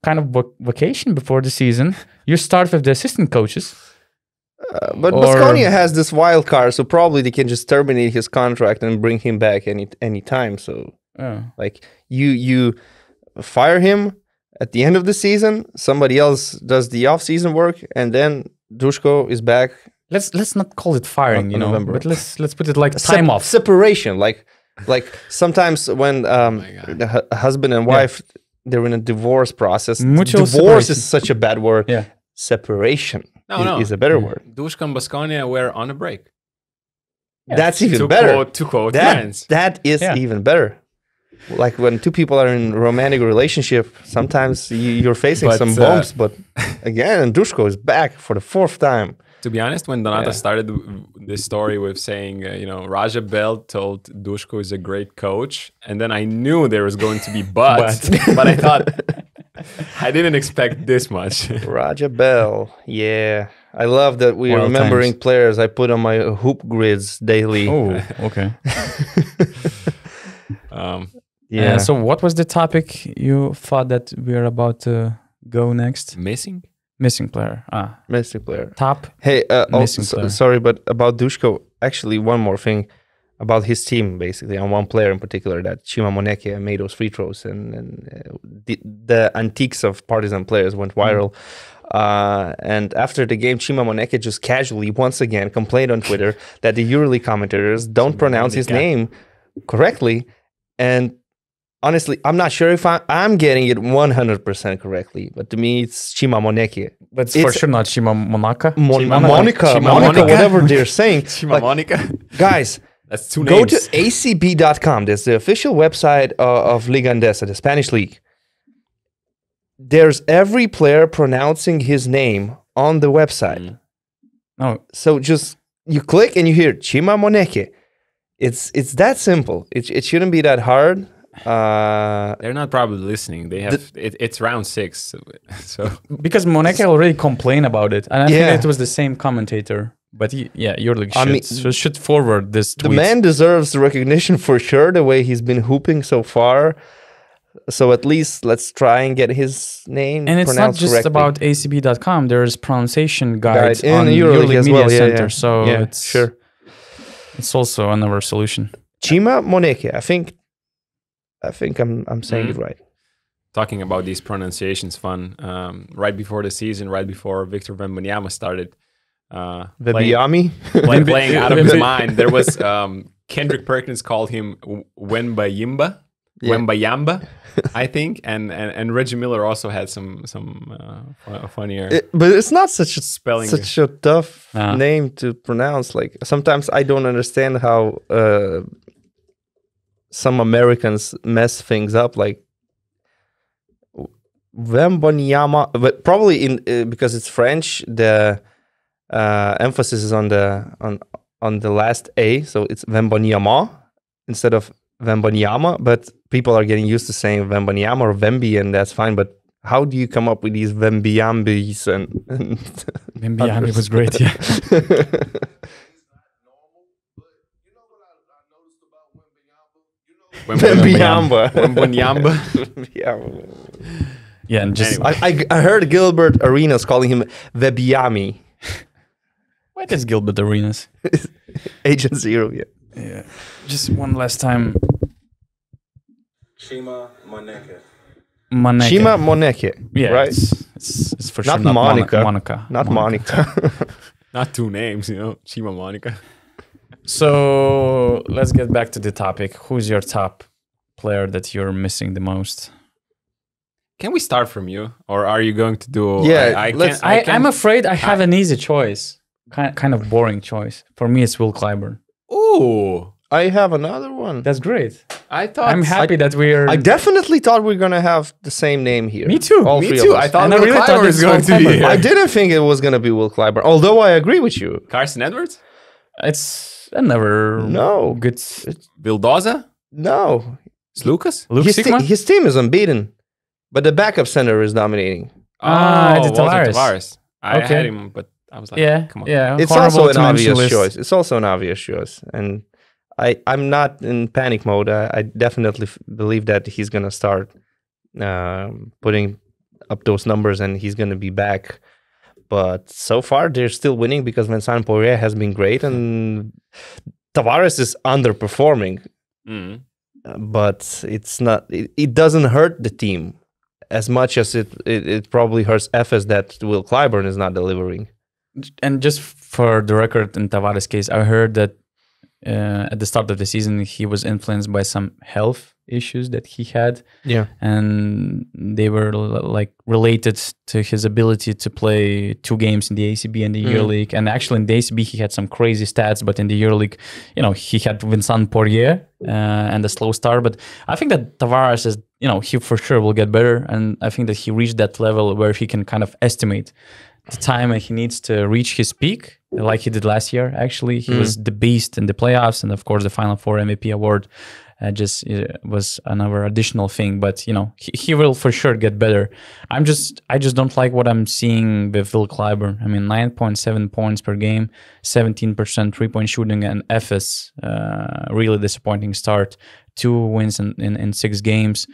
Speaker 1: kind of vacation before the season. You start with the assistant coaches.
Speaker 2: But Baskonia has this wild card, so probably they can just terminate his contract and bring him back any time. So, like you fire him at the end of the season, somebody else does the off-season work, and then Dusko is back.
Speaker 1: Let's not call it firing, November. But let's put it like time off,
Speaker 2: separation. Like sometimes when a husband and wife they're in a divorce process. Divorce is such a bad word.
Speaker 1: Yeah,
Speaker 2: separation. Is a better word.
Speaker 3: Dusko and Baskonia were on a break.
Speaker 2: Yeah. That's even better.
Speaker 3: To quote friends.
Speaker 2: That is even better. like when two people are in a romantic relationship, sometimes you're facing
Speaker 3: But,
Speaker 2: some bumps. But again, Dusko is back for the 4th time.
Speaker 3: To be honest, when Donata started this story with saying, Raja Bell told Dusko is a great coach, and then I knew there was going to be but I thought I didn't expect this much.
Speaker 2: Raja Bell, yeah. I love that we are remembering players I put on my hoop grids daily.
Speaker 1: Oh, okay.
Speaker 2: Yeah.
Speaker 1: So what was the topic you thought that we are about to go next? Missing player.
Speaker 2: Missing player.
Speaker 1: Top.
Speaker 2: Hey,
Speaker 1: missing player.
Speaker 2: Sorry, but about Dusko, actually, one more thing about his team, basically, and one player in particular, that Chima Moneke made those free throws, and the antiques of Partizan players went viral. And after the game, Chima Moneke just casually, once again, complained on Twitter that the EuroLeague commentators don't pronounce his name correctly. And honestly, I'm not sure if I'm getting it 100% correctly, but to me, it's Chima Moneke.
Speaker 1: But it's for sure not Chima Monaco.
Speaker 2: Monica, whatever they're saying.
Speaker 3: Chima Monica.
Speaker 2: Guys,
Speaker 3: that's 2
Speaker 2: go
Speaker 3: names.
Speaker 2: to acb.com. That's the official website of Liga Andesa, the Spanish league. There's every player pronouncing his name on the website.
Speaker 1: Oh,
Speaker 2: so just you click and you hear Chima Moneke. It's that simple. It shouldn't be that hard.
Speaker 3: They're not probably listening. They have it's round 6, so
Speaker 1: because Moneke already complained about it, and I think it was the same commentator. But EuroLeague should forward this tweet.
Speaker 2: The man deserves the recognition for sure. The way he's been hooping so far. So at least let's try and get his name.
Speaker 1: And it's not just
Speaker 2: correctly.
Speaker 1: about acb.com. There's pronunciation guides
Speaker 2: in
Speaker 1: on
Speaker 2: EuroLeague as
Speaker 1: Media
Speaker 2: well.
Speaker 1: Center. So
Speaker 2: it's sure.
Speaker 1: It's also another solution.
Speaker 2: Chima Moneke. I think I'm saying it right.
Speaker 3: Talking about these pronunciations, fun. Right before the season, right before Victor Wembanyama started
Speaker 2: Wembanyama
Speaker 3: playing out of his mind, there was Kendrick Perkins called him Wembayamba. Wembayamba, I think, and Reggie Miller also had some funnier.
Speaker 2: But it's not such a
Speaker 3: spelling,
Speaker 2: such a tough name to pronounce. Like sometimes I don't understand how some Americans mess things up. Like Wembanyama, but probably in because it's French, the emphasis is on the last A, so it's Wembanyama instead of Wembanyama, but people are getting used to saying Wembanyama or Wemby, and that's fine. But how do you come up with these Wembanyambis and
Speaker 1: Wembanyama was great, yeah.
Speaker 3: Wembanyamba.
Speaker 1: Yeah, and just
Speaker 3: anyway.
Speaker 2: I heard Gilbert Arenas calling him Webiami.
Speaker 1: What is Gilbert Arenas?
Speaker 2: Agent Zero,
Speaker 1: yeah. Just one last time.
Speaker 4: Chima Moneke.
Speaker 2: Chima Moneke.
Speaker 1: Yeah,
Speaker 2: right.
Speaker 1: It's for sure
Speaker 2: not Monica.
Speaker 1: Monica.
Speaker 2: Not Monica.
Speaker 3: Not 2 names, Chima Monica.
Speaker 1: So let's get back to the topic. Who's your top player that you're missing the most?
Speaker 3: Can we start from you, or are you going to do?
Speaker 2: Yeah,
Speaker 1: I'm afraid I have an easy choice. Kind of boring choice. For me, it's Will Clyburn.
Speaker 3: Oh,
Speaker 2: I have another one.
Speaker 1: That's great.
Speaker 3: I'm
Speaker 1: happy that we're.
Speaker 2: I definitely thought we were gonna have the same name here.
Speaker 1: Me too.
Speaker 2: All
Speaker 3: Me
Speaker 2: three
Speaker 3: too.
Speaker 2: of us.
Speaker 3: I thought
Speaker 1: And I
Speaker 3: Will
Speaker 1: really thought
Speaker 3: Clyburn
Speaker 1: this
Speaker 3: was going
Speaker 1: was
Speaker 3: to be
Speaker 1: Clyburn.
Speaker 3: here.
Speaker 2: I didn't think it was gonna be Will Clyburn, although I agree with you.
Speaker 3: Carson Edwards,
Speaker 1: It's another
Speaker 2: No.
Speaker 1: good.
Speaker 3: Vildoza,
Speaker 2: No,
Speaker 3: Lucas.
Speaker 1: Luke
Speaker 2: his,
Speaker 1: Sigma?
Speaker 2: his team is unbeaten, but the backup center is dominating.
Speaker 1: It's
Speaker 3: Walter
Speaker 1: Tavares.
Speaker 3: Tavares. I
Speaker 1: Okay.
Speaker 3: had him, but I was like,
Speaker 1: Yeah,
Speaker 3: come on.
Speaker 1: yeah.
Speaker 2: It's
Speaker 1: Horrible
Speaker 2: also an
Speaker 1: to mention
Speaker 2: obvious
Speaker 1: list.
Speaker 2: choice. It's also an obvious choice, and I'm not in panic mode. I definitely believe that he's gonna start putting up those numbers, and he's gonna be back. But so far, they're still winning because Vincent Poirier has been great, and Tavares is underperforming.
Speaker 3: Mm.
Speaker 2: But it's not. It doesn't hurt the team as much as it probably hurts Efes that Will Clyburn is not delivering.
Speaker 1: And just for the record, in Tavares' case, I heard that at the start of the season, he was influenced by some health issues that he had.
Speaker 2: Yeah.
Speaker 1: And they were like related to his ability to play 2 games in the ACB and the EuroLeague. And actually in the ACB, he had some crazy stats, but in the EuroLeague, he had Vincent Poirier and the slow start. But I think that Tavares is, he for sure will get better. And I think that he reached that level where he can kind of estimate the time and he needs to reach his peak like he did last year. Actually, he was the beast in the playoffs, and of course the Final Four MVP award just was another additional thing. But he will for sure get better. I just don't like what I'm seeing with Will Clyburn. I mean, 9.7 points per game, 17% 3-point shooting, and Efes really disappointing start. 2 wins in 6 games,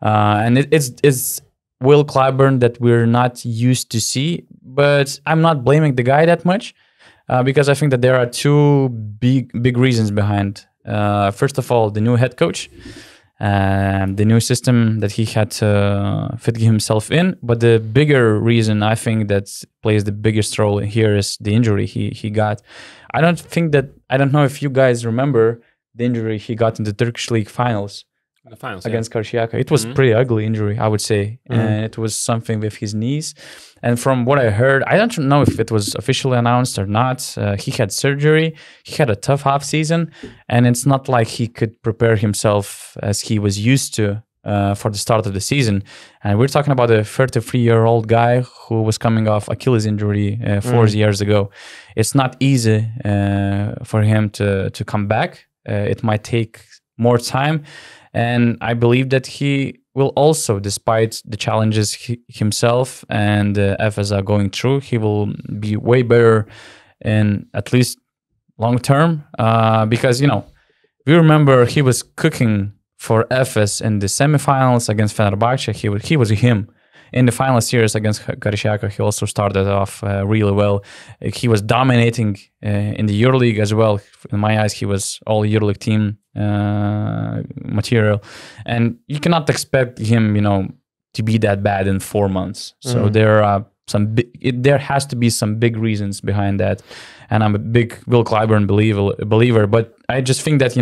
Speaker 1: and it's Will Clyburn that we're not used to see. But I'm not blaming the guy that much because I think that there are 2 big reasons behind. First of all, the new head coach, the new system that he had to fit himself in. But the bigger reason I think that plays the biggest role here is the injury he got. I don't know if you guys remember the injury he got in the Turkish League finals.
Speaker 3: The finals
Speaker 1: against Karşıyaka. It was pretty ugly injury, I would say. And it was something with his knees. And from what I heard, I don't know if it was officially announced or not. He had surgery. He had a tough off season. And it's not like he could prepare himself as he was used to for the start of the season. And we're talking about a 33-year-old guy who was coming off Achilles injury 4 years ago. It's not easy for him to come back. It might take more time. And I believe that he will also, despite the challenges himself and Efes are going through, he will be way better in at least long term. Because, we remember he was cooking for Efes in the semifinals against Fenerbahce. He was him. In the final series against Karşıyaka, he also started off really well. He was dominating in the EuroLeague as well. In my eyes, he was all EuroLeague team material. And you cannot expect him, to be that bad in 4 months. So there are there has to be some big reasons behind that. And I'm a big Will Clyburn believer. But I just think that,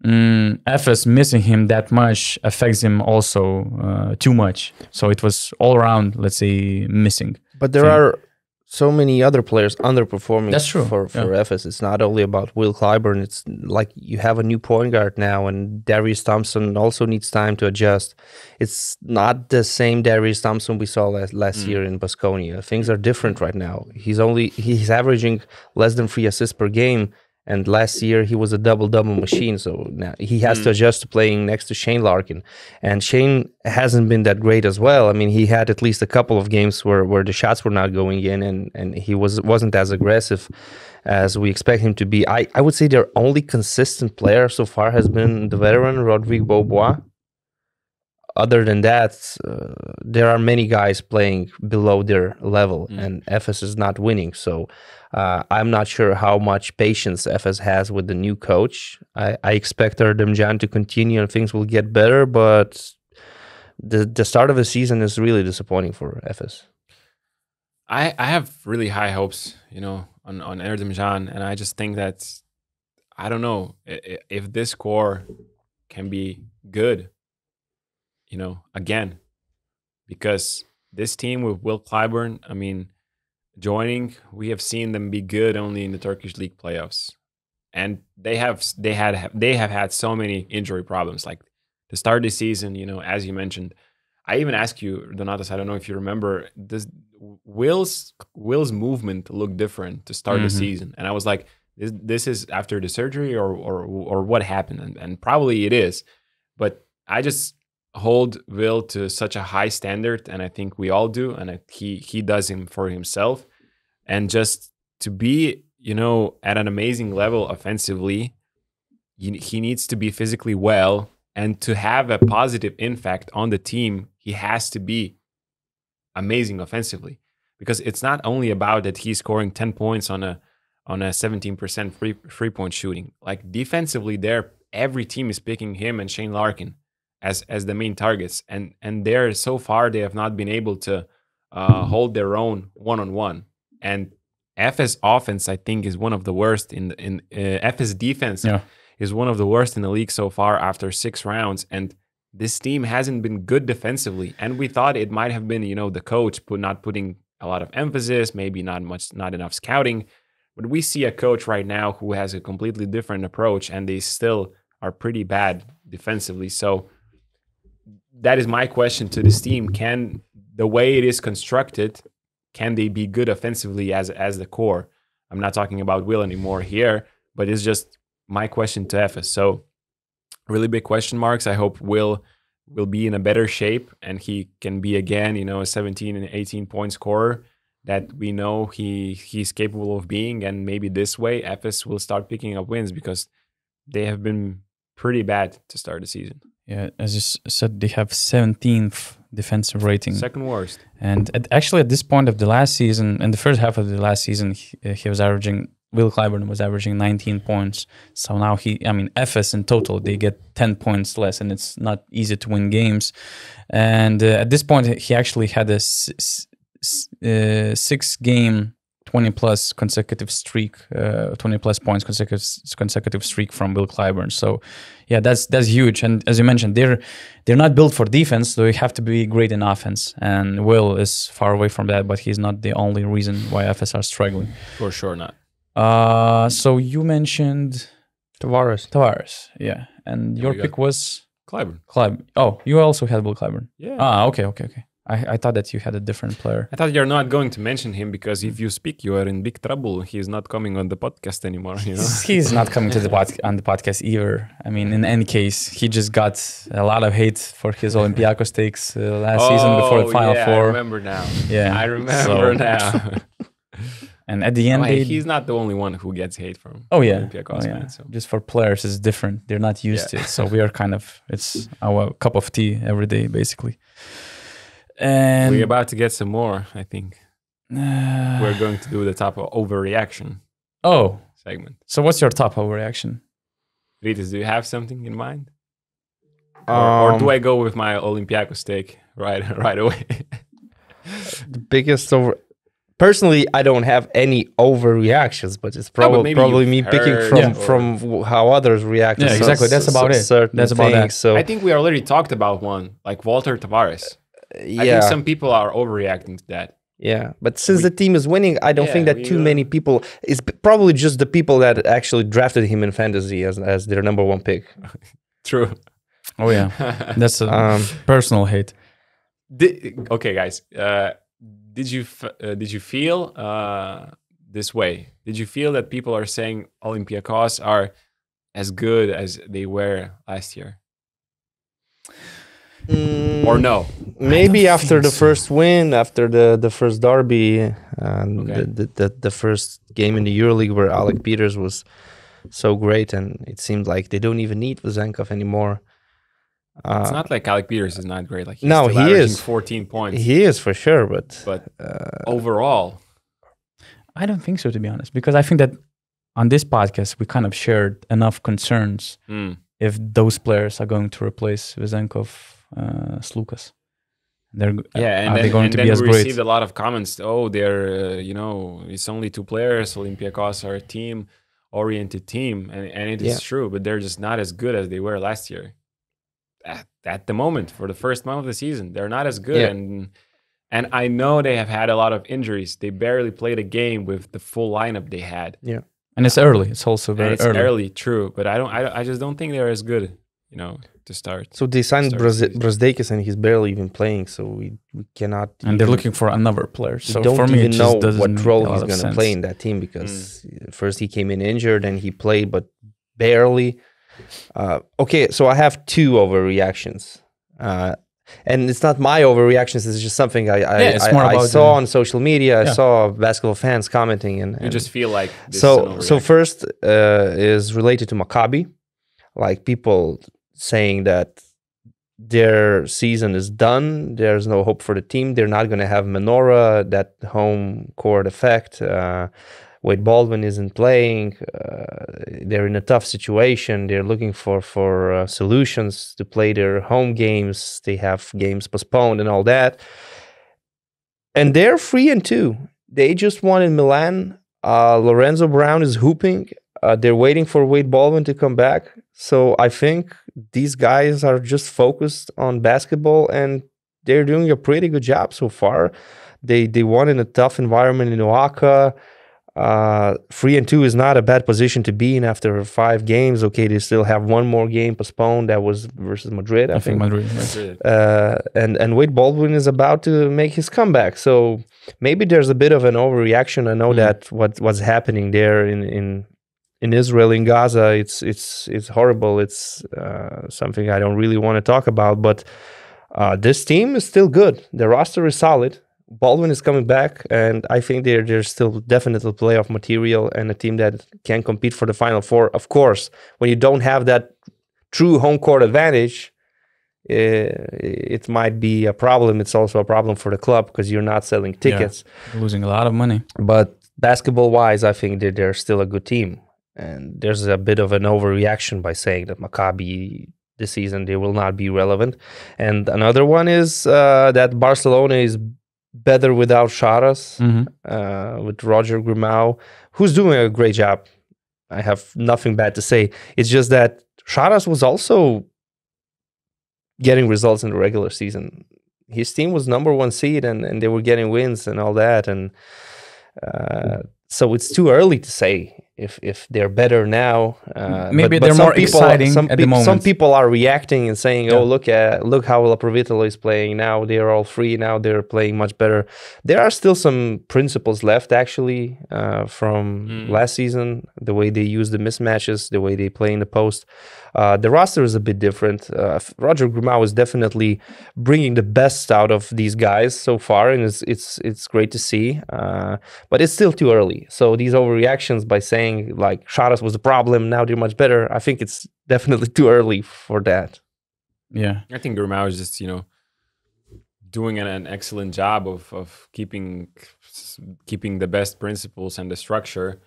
Speaker 1: Efes missing him that much affects him also too much. So it was all around, let's say, missing.
Speaker 2: But there are so many other players underperforming.
Speaker 1: That's true.
Speaker 2: For Efes. It's not only about Will Clyburn. It's like you have a new point guard now, and Darius Thompson also needs time to adjust. It's not the same Darius Thompson we saw last year in Baskonia. Things are different right now. He's averaging less than 3 assists per game. And last year, he was a double-double machine. So now he has to adjust to playing next to Shane Larkin. And Shane hasn't been that great as well. I mean, he had at least a couple of games where the shots were not going in, and he wasn't as aggressive as we expect him to be. I would say their only consistent player so far has been the veteran, Rodrigue Beaubois. Other than that, there are many guys playing below their level, and Efes is not winning. So I'm not sure how much patience Efes has with the new coach. I expect Erdemcan to continue and things will get better, but the start of the season is really disappointing for Efes.
Speaker 3: I have really high hopes, on Erdemcan, and I just think that, I don't know, if this core can be good, again, because this team with Will Clyburn, I mean, joining, we have seen them be good only in the Turkish League playoffs, and they have had so many injury problems. Like to start this season, as you mentioned, I even asked you, Donatas, I don't know if you remember, Will's movement looked different to start the season, and I was like, this is after the surgery or what happened, and probably it is, but I just hold Will to such a high standard, and I think we all do, and he does him for himself, and just to be at an amazing level offensively, he needs to be physically well, and to have a positive impact on the team, he has to be amazing offensively, because it's not only about that he's scoring 10 points on a 17% free point shooting. Like defensively, every team is picking him and Shane Larkin as the main targets, and there so far they have not been able to hold their own one-on-one. And Efes offense, I think, is one of the worst in Efes defense is one of the worst in the league so far after 6 rounds, and this team hasn't been good defensively. And we thought it might have been the coach not putting a lot of emphasis, maybe not enough scouting, but we see a coach right now who has a completely different approach, and they still are pretty bad defensively. So that is my question to this team. Can the way it is constructed, can they be good offensively as the core? I'm not talking about Will anymore here, but it's just my question to Efes. So really big question marks. I hope Will be in a better shape and he can be again, a 17 and 18 point scorer that we know he's capable of being. And maybe this way Efes will start picking up wins, because they have been pretty bad to start the season.
Speaker 1: Yeah, as you said, they have 17th defensive rating.
Speaker 3: Second worst.
Speaker 1: And actually at this point of the last season, in the first half of the last season, he was averaging, Will Clyburn was averaging 19 points. So now Efes in total, they get 10 points less, and it's not easy to win games. And at this point, he actually had a 6-game 20-plus consecutive streak, 20-plus points consecutive streak from Will Clyburn. So, yeah, that's huge. And as you mentioned, they're not built for defense, so you have to be great in offense. And Will is far away from that, but he's not the only reason why FS are struggling.
Speaker 3: For sure not.
Speaker 1: So you mentioned Tavares, yeah. And your pick was?
Speaker 3: Clyburn.
Speaker 1: Oh, you also had Will Clyburn.
Speaker 3: Yeah.
Speaker 1: Okay. I thought that you had a different player.
Speaker 3: I thought you're not going to mention him, because if you speak, you are in big trouble. He's not coming on the podcast anymore.
Speaker 1: He's not coming to on the podcast either. I mean, in any case, he just got a lot of hate for his Olympiacos takes last season before the Final Four.
Speaker 3: I remember now.
Speaker 1: Yeah,
Speaker 3: I remember now.
Speaker 1: And at the end,
Speaker 3: he's not the only one who gets hate from Olympiacos fans. So.
Speaker 1: Just for players, it's different. They're not used to it. So we are it's our cup of tea every day, basically. And
Speaker 3: we're about to get some more, I think. We're going to do the top of overreaction segment.
Speaker 1: So what's your top overreaction?
Speaker 3: Ritas, do you have something in mind? Or do I go with my Olympiacos take right away?
Speaker 2: The biggest Personally, I don't have any overreactions, but it's probably me picking from how others react.
Speaker 1: Yeah, exactly. That's about it. That's about it.
Speaker 2: So
Speaker 3: I think we already talked about one, like Walter Tavares. I think some people are overreacting to that.
Speaker 2: Yeah, but since the team is winning, I don't think that too many people. It's probably just the people that actually drafted him in fantasy as their number one pick.
Speaker 3: True.
Speaker 1: Oh yeah, that's a personal hate.
Speaker 3: Okay, guys. Did you feel this way? Did you feel that people are saying Olympiacos are as good as they were last year? Or no?
Speaker 2: Maybe after the first win, after the first derby, the first game in the EuroLeague where Alec Peters was so great, and it seemed like they don't even need Vezenkov anymore.
Speaker 3: It's not like Alec Peters is not great. Like
Speaker 2: he is
Speaker 3: 14 points.
Speaker 2: He is for sure, but
Speaker 3: overall,
Speaker 1: I don't think so, to be honest, because I think that on this podcast we kind of shared enough concerns if those players are going to replace Vezenkov, Slukas. Are they going to be as great?
Speaker 3: We received a lot of comments. Oh, they're it's only two players. Olympiacos are a team-oriented team, and it is true, but they're just not as good as they were last year. At the moment, for the first month of the season, they're not as good, and I know they have had a lot of injuries. They barely played a game with the full lineup they had.
Speaker 1: Yeah, and it's early. It's also very
Speaker 3: early. True, but I just don't think they're as good. To start.
Speaker 2: So they signed Brasdeikis, and he's barely even playing. So we cannot.
Speaker 1: And they're looking for another player. So
Speaker 2: don't
Speaker 1: for me,
Speaker 2: even know what role he's going to play in that team, because first he came in injured, and he played, but barely. Okay, so I have two overreactions, and it's not my overreactions. It's just something I saw on social media. I saw basketball fans commenting, and
Speaker 3: you just feel like this
Speaker 2: so first is related to Maccabi, like people saying that their season is done. There's no hope for the team. They're not going to have Menorah, that home court effect. Wade Baldwin isn't playing. They're in a tough situation. They're looking for solutions to play their home games. They have games postponed and all that. And they're 3-2. They just won in Milan. Lorenzo Brown is hooping. They're waiting for Wade Baldwin to come back. So I think these guys are just focused on basketball, and they're doing a pretty good job so far. They won in a tough environment in Oaxaca. 3-2 is not a bad position to be in after 5 games. Okay, they still have one more game postponed. That was versus Madrid, I think.
Speaker 1: Madrid.
Speaker 2: And Wade Baldwin is about to make his comeback. So maybe there's a bit of an overreaction. I know that what's happening there in Israel, in Gaza, it's horrible. It's something I don't really want to talk about. But this team is still good. The roster is solid. Baldwin is coming back, and I think they're still definitely playoff material and a team that can compete for the Final Four. Of course, when you don't have that true home court advantage, it might be a problem. It's also a problem for the club because you're not selling tickets.
Speaker 1: Yeah, losing a lot of money.
Speaker 2: But basketball-wise, I think that they're still a good team. And there's a bit of an overreaction by saying that Maccabi this season, they will not be relevant. And another one is that Barcelona is better without Sarunas, with Roger Grimau, who's doing a great job. I have nothing bad to say. It's just that Sarunas was also getting results in the regular season. His team was number 1 seed, and they were getting wins and all that. And so it's too early to say if they're better now.
Speaker 1: Maybe they're more exciting at the moment.
Speaker 2: Some people are reacting and saying, "Oh, look how Laprovitolo is playing now. They're all free now. They're playing much better." There are still some principles left, actually, from last season. The way they use the mismatches, the way they play in the post. The roster is a bit different. Roger Grimau is definitely bringing the best out of these guys so far, and it's great to see. But it's still too early. So these overreactions by saying like Sarunas was the problem, now they're much better, I think it's definitely too early for that.
Speaker 1: Yeah,
Speaker 3: I think Grimau is just doing an excellent job of keeping the best principles and the structure,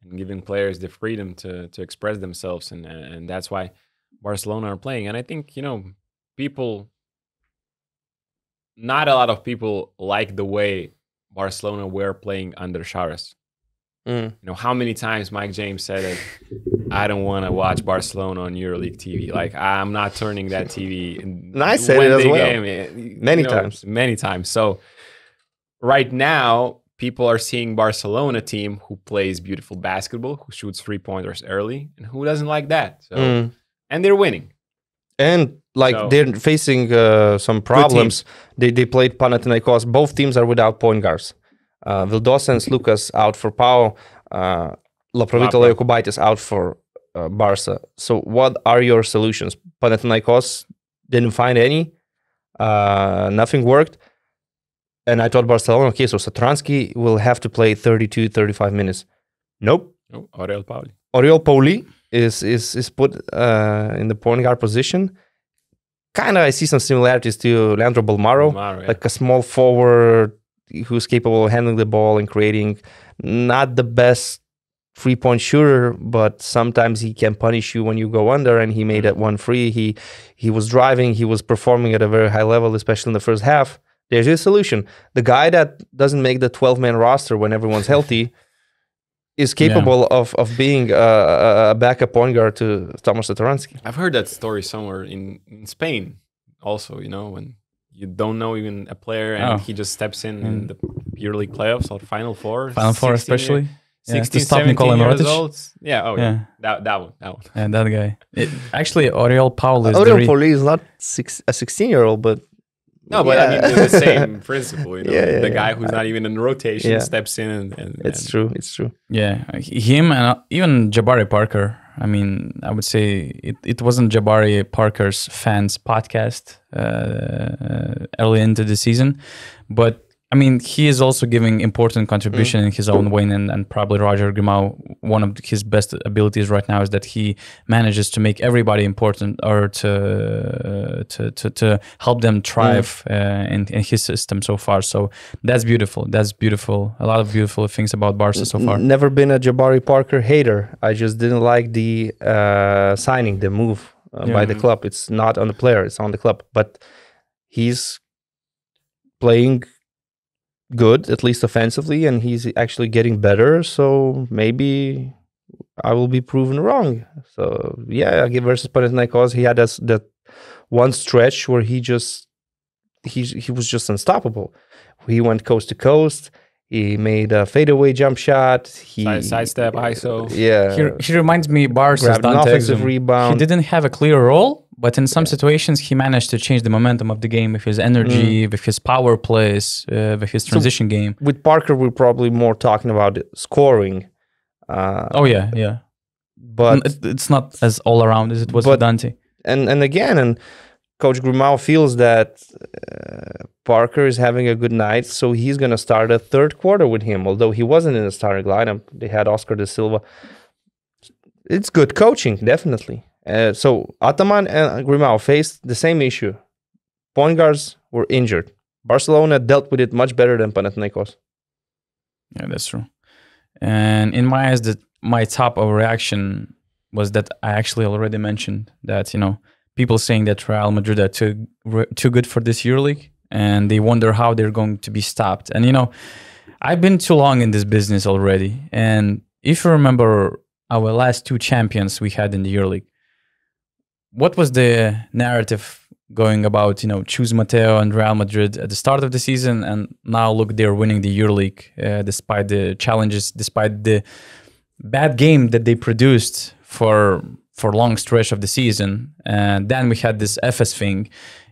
Speaker 3: and giving players the freedom to express themselves, and that's why Barcelona are playing. And I think not a lot of people like the way Barcelona were playing under Sarunas. How many times Mike James said that I don't want to watch Barcelona on EuroLeague TV. Like, I'm not turning that TV.
Speaker 2: And I said it as well. Many times.
Speaker 3: So right now, people are seeing Barcelona team who plays beautiful basketball, who shoots 3-pointers early, and who doesn't like that. So, and they're winning.
Speaker 2: And they're facing some problems. They played Panathinaikos. Both teams are without point guards. Vildosa and Slukas out for PAO. Laprovitolo Jokubaitis out for Barca. So what are your solutions? Panathinaikos didn't find any. Nothing worked. And I thought Barcelona, okay, so Satransky will have to play 32, 35 minutes. Nope.
Speaker 3: Oriol Pauli.
Speaker 2: Oriol Pauli is put in the point guard position. Kind of, I see some similarities to Leandro Bolmaro, like a small forward who's capable of handling the ball and creating. Not the best 3-point shooter, but sometimes he can punish you when you go under, and he made that one free. He was driving, he was performing at a very high level, especially in the first half. There's your solution. The guy that doesn't make the 12-man roster when everyone's healthy is capable of being a backup point guard to Tomas Satoransky.
Speaker 3: I've heard that story somewhere in Spain also, when you don't know even a player and he just steps in the EuroLeague playoffs or Final Four.
Speaker 1: Final Four especially.
Speaker 3: 16, 17 years old. Yeah, that one.
Speaker 1: Yeah, that guy. Actually, Oriol Pauli
Speaker 2: is not a 16-year-old, but...
Speaker 3: No, but I mean, it's the same principle, the guy who's not even in rotation steps in and
Speaker 2: it's true.
Speaker 1: Yeah, him and even Jabari Parker. I mean, I would say it wasn't Jabari Parker's fans podcast early into the season, but I mean, he is also giving important contribution in his own way, and probably Roger Grimau, one of his best abilities right now is that he manages to make everybody important, or to help them thrive in his system so far. So that's beautiful. A lot of beautiful things about Barca so far.
Speaker 2: Never been a Jabari Parker hater. I just didn't like the signing, the move by the club. It's not on the player, it's on the club. But he's playing good, at least offensively, and he's actually getting better. So maybe I will be proven wrong. So yeah, versus Panathinaikos, he had that one stretch where he was just unstoppable. He went coast to coast. He made a fadeaway jump shot. He
Speaker 3: Sidestep, ISO.
Speaker 2: Yeah.
Speaker 1: He reminds me Barca's
Speaker 2: Grabbed an
Speaker 1: Dante
Speaker 2: offensive
Speaker 1: Exum.
Speaker 2: rebound.
Speaker 1: He didn't have a clear role, but in some situations he managed to change the momentum of the game with his energy, with his power plays, with his transition game.
Speaker 2: With Parker, we're probably more talking about scoring.
Speaker 1: Oh yeah.
Speaker 2: But
Speaker 1: it's not as all around as it was with Dante.
Speaker 2: And again, Coach Grimau feels that Parker is having a good night, so he's going to start a third quarter with him. Although he wasn't in the starting lineup, they had Oscar da Silva. It's good coaching, definitely. So Ataman and Grimau faced the same issue. Point guards were injured. Barcelona dealt with it much better than Panathinaikos.
Speaker 1: Yeah, that's true. And in my eyes, my top overreaction was that I actually already mentioned that, people saying that Real Madrid are too good for this EuroLeague, and they wonder how they're going to be stopped. And I've been too long in this business already. And if you remember our last two champions we had in the EuroLeague, what was the narrative going about? Choose Mateo and Real Madrid at the start of the season, and now look, they're winning the EuroLeague despite the challenges, despite the bad game that they produced for long stretch of the season. And then we had this Efes thing,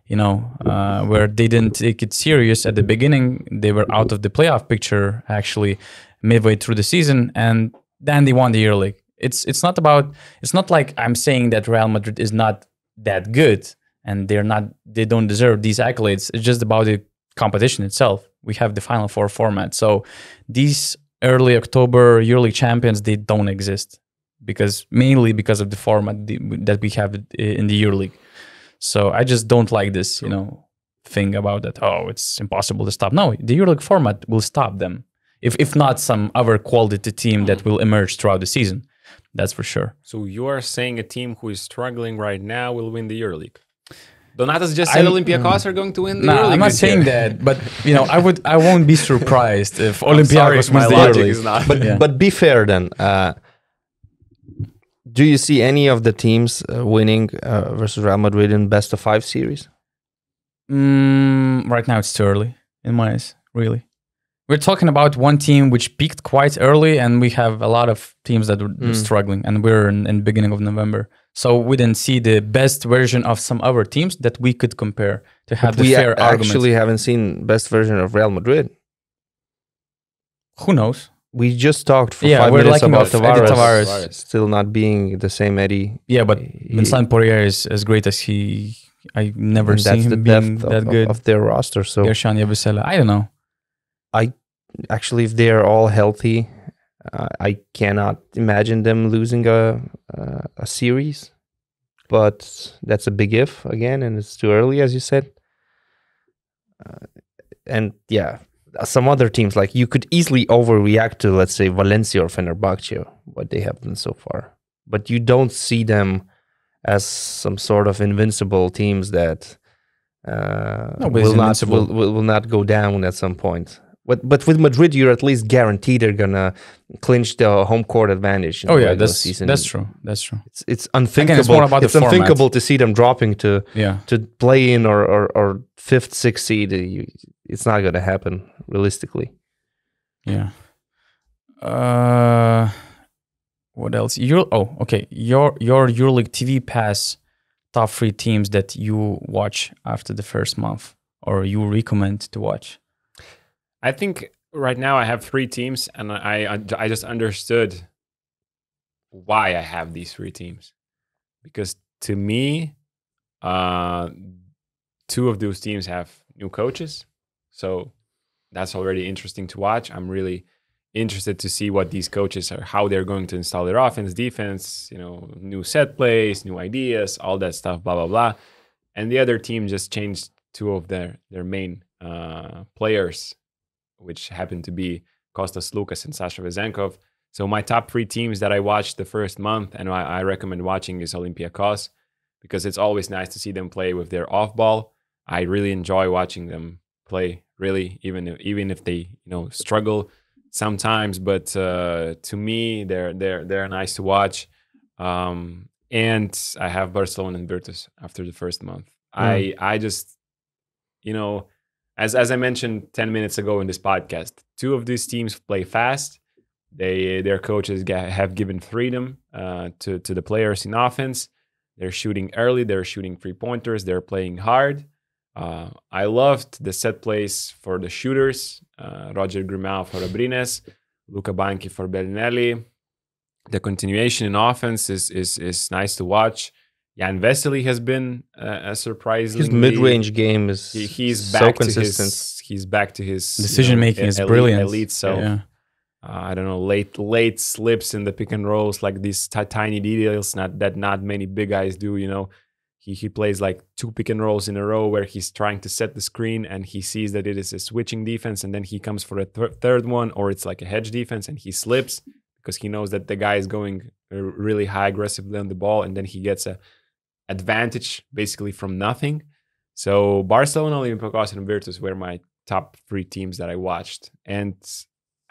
Speaker 1: where they didn't take it serious at the beginning. They were out of the playoff picture actually midway through the season, and then they won the EuroLeague. It's not like I'm saying that Real Madrid is not that good and they don't deserve these accolades. It's just about the competition itself. We have the Final Four format. So these early October EuroLeague champions, they don't exist. Mainly because of the format that we have in the EuroLeague. So I just don't like this, thing about that. Oh, it's impossible to stop. No, the EuroLeague format will stop them. If not some other quality team that will emerge throughout the season, that's for sure.
Speaker 3: So you are saying a team who is struggling right now will win the EuroLeague? Donatas just said Olympiacos are going to win the EuroLeague.
Speaker 1: I'm not saying that, but I won't be surprised if Olympiacos wins the EuroLeague.
Speaker 2: But be fair then. Do you see any of the teams winning versus Real Madrid in best of 5 series?
Speaker 1: Right now it's too early in my eyes, really. We're talking about one team which peaked quite early, and we have a lot of teams that were struggling, and we're in the beginning of November. So we didn't see the best version of some other teams that we could compare to have the fair argument.
Speaker 2: We actually haven't seen best version of Real Madrid.
Speaker 1: Who knows?
Speaker 2: We just talked for 5 minutes about
Speaker 1: Tavares
Speaker 2: still not being the same Eddie.
Speaker 1: Yeah, but Vincent Poirier is as great as I never seen him being that good
Speaker 2: of their roster. So
Speaker 1: Gershon Yabusele, I don't know.
Speaker 2: Actually, if they are all healthy, I cannot imagine them losing a series. But that's a big if again, and it's too early, as you said. And yeah, some other teams, like you could easily overreact to, let's say, Valencia or Fenerbahce, what they have done so far. But you don't see them as some sort of invincible teams that will not go down at some point. But with Madrid, you're at least guaranteed they're gonna clinch the home court advantage.
Speaker 1: Oh yeah, that's true.
Speaker 2: It's unthinkable.
Speaker 1: Again, it's
Speaker 2: unthinkable to see them dropping to play in or 5th, 6th seed. It's not gonna happen realistically.
Speaker 1: Yeah. What else? Your EuroLeague TV Pass top 3 teams that you watch after the first month, or you recommend to watch.
Speaker 3: I think right now I have 3 teams, and I just understood why I have these 3 teams. Because to me, 2 of those teams have new coaches. So that's already interesting to watch. I'm really interested to see what these coaches are, how they're going to install their offense, defense, new set plays, new ideas, all that stuff, blah, blah, blah. And the other team just changed 2 of their main players, which happened to be Kostas Lukas and Sasha Vezenkov. So my top 3 teams that I watched the first month and I recommend watching is Olympiacos, because it's always nice to see them play with their off ball. I really enjoy watching them play, really, even if they struggle sometimes. But to me, they're nice to watch. And I have Barcelona and Virtus after the first month. I just as I mentioned 10 minutes ago in this podcast, two of these teams play fast. Their coaches have given freedom to the players in offense. They're shooting early. They're shooting 3-pointers. They're playing hard. I loved the set plays for the shooters. Roger Grimau for Abrines, Luca Banchi for Belinelli. The continuation in offense is nice to watch. Jan Vesely has been a surprisingly...
Speaker 2: His mid-range game is
Speaker 3: he's
Speaker 2: so
Speaker 3: back
Speaker 2: consistent.
Speaker 3: He's back to his
Speaker 1: decision-making is brilliant.
Speaker 3: Elite self.
Speaker 1: Yeah.
Speaker 3: I don't know, late slips in the pick and rolls, like these tiny details that not many big guys do, you know. He plays like 2 pick and rolls in a row where he's trying to set the screen and he sees that it is a switching defense, and then he comes for a third one, or it's like a hedge defense and he slips because he knows that the guy is going really high aggressively on the ball, and then he gets a advantage basically from nothing. So Barcelona, Olympiacos, and Virtus were my top 3 teams that I watched. And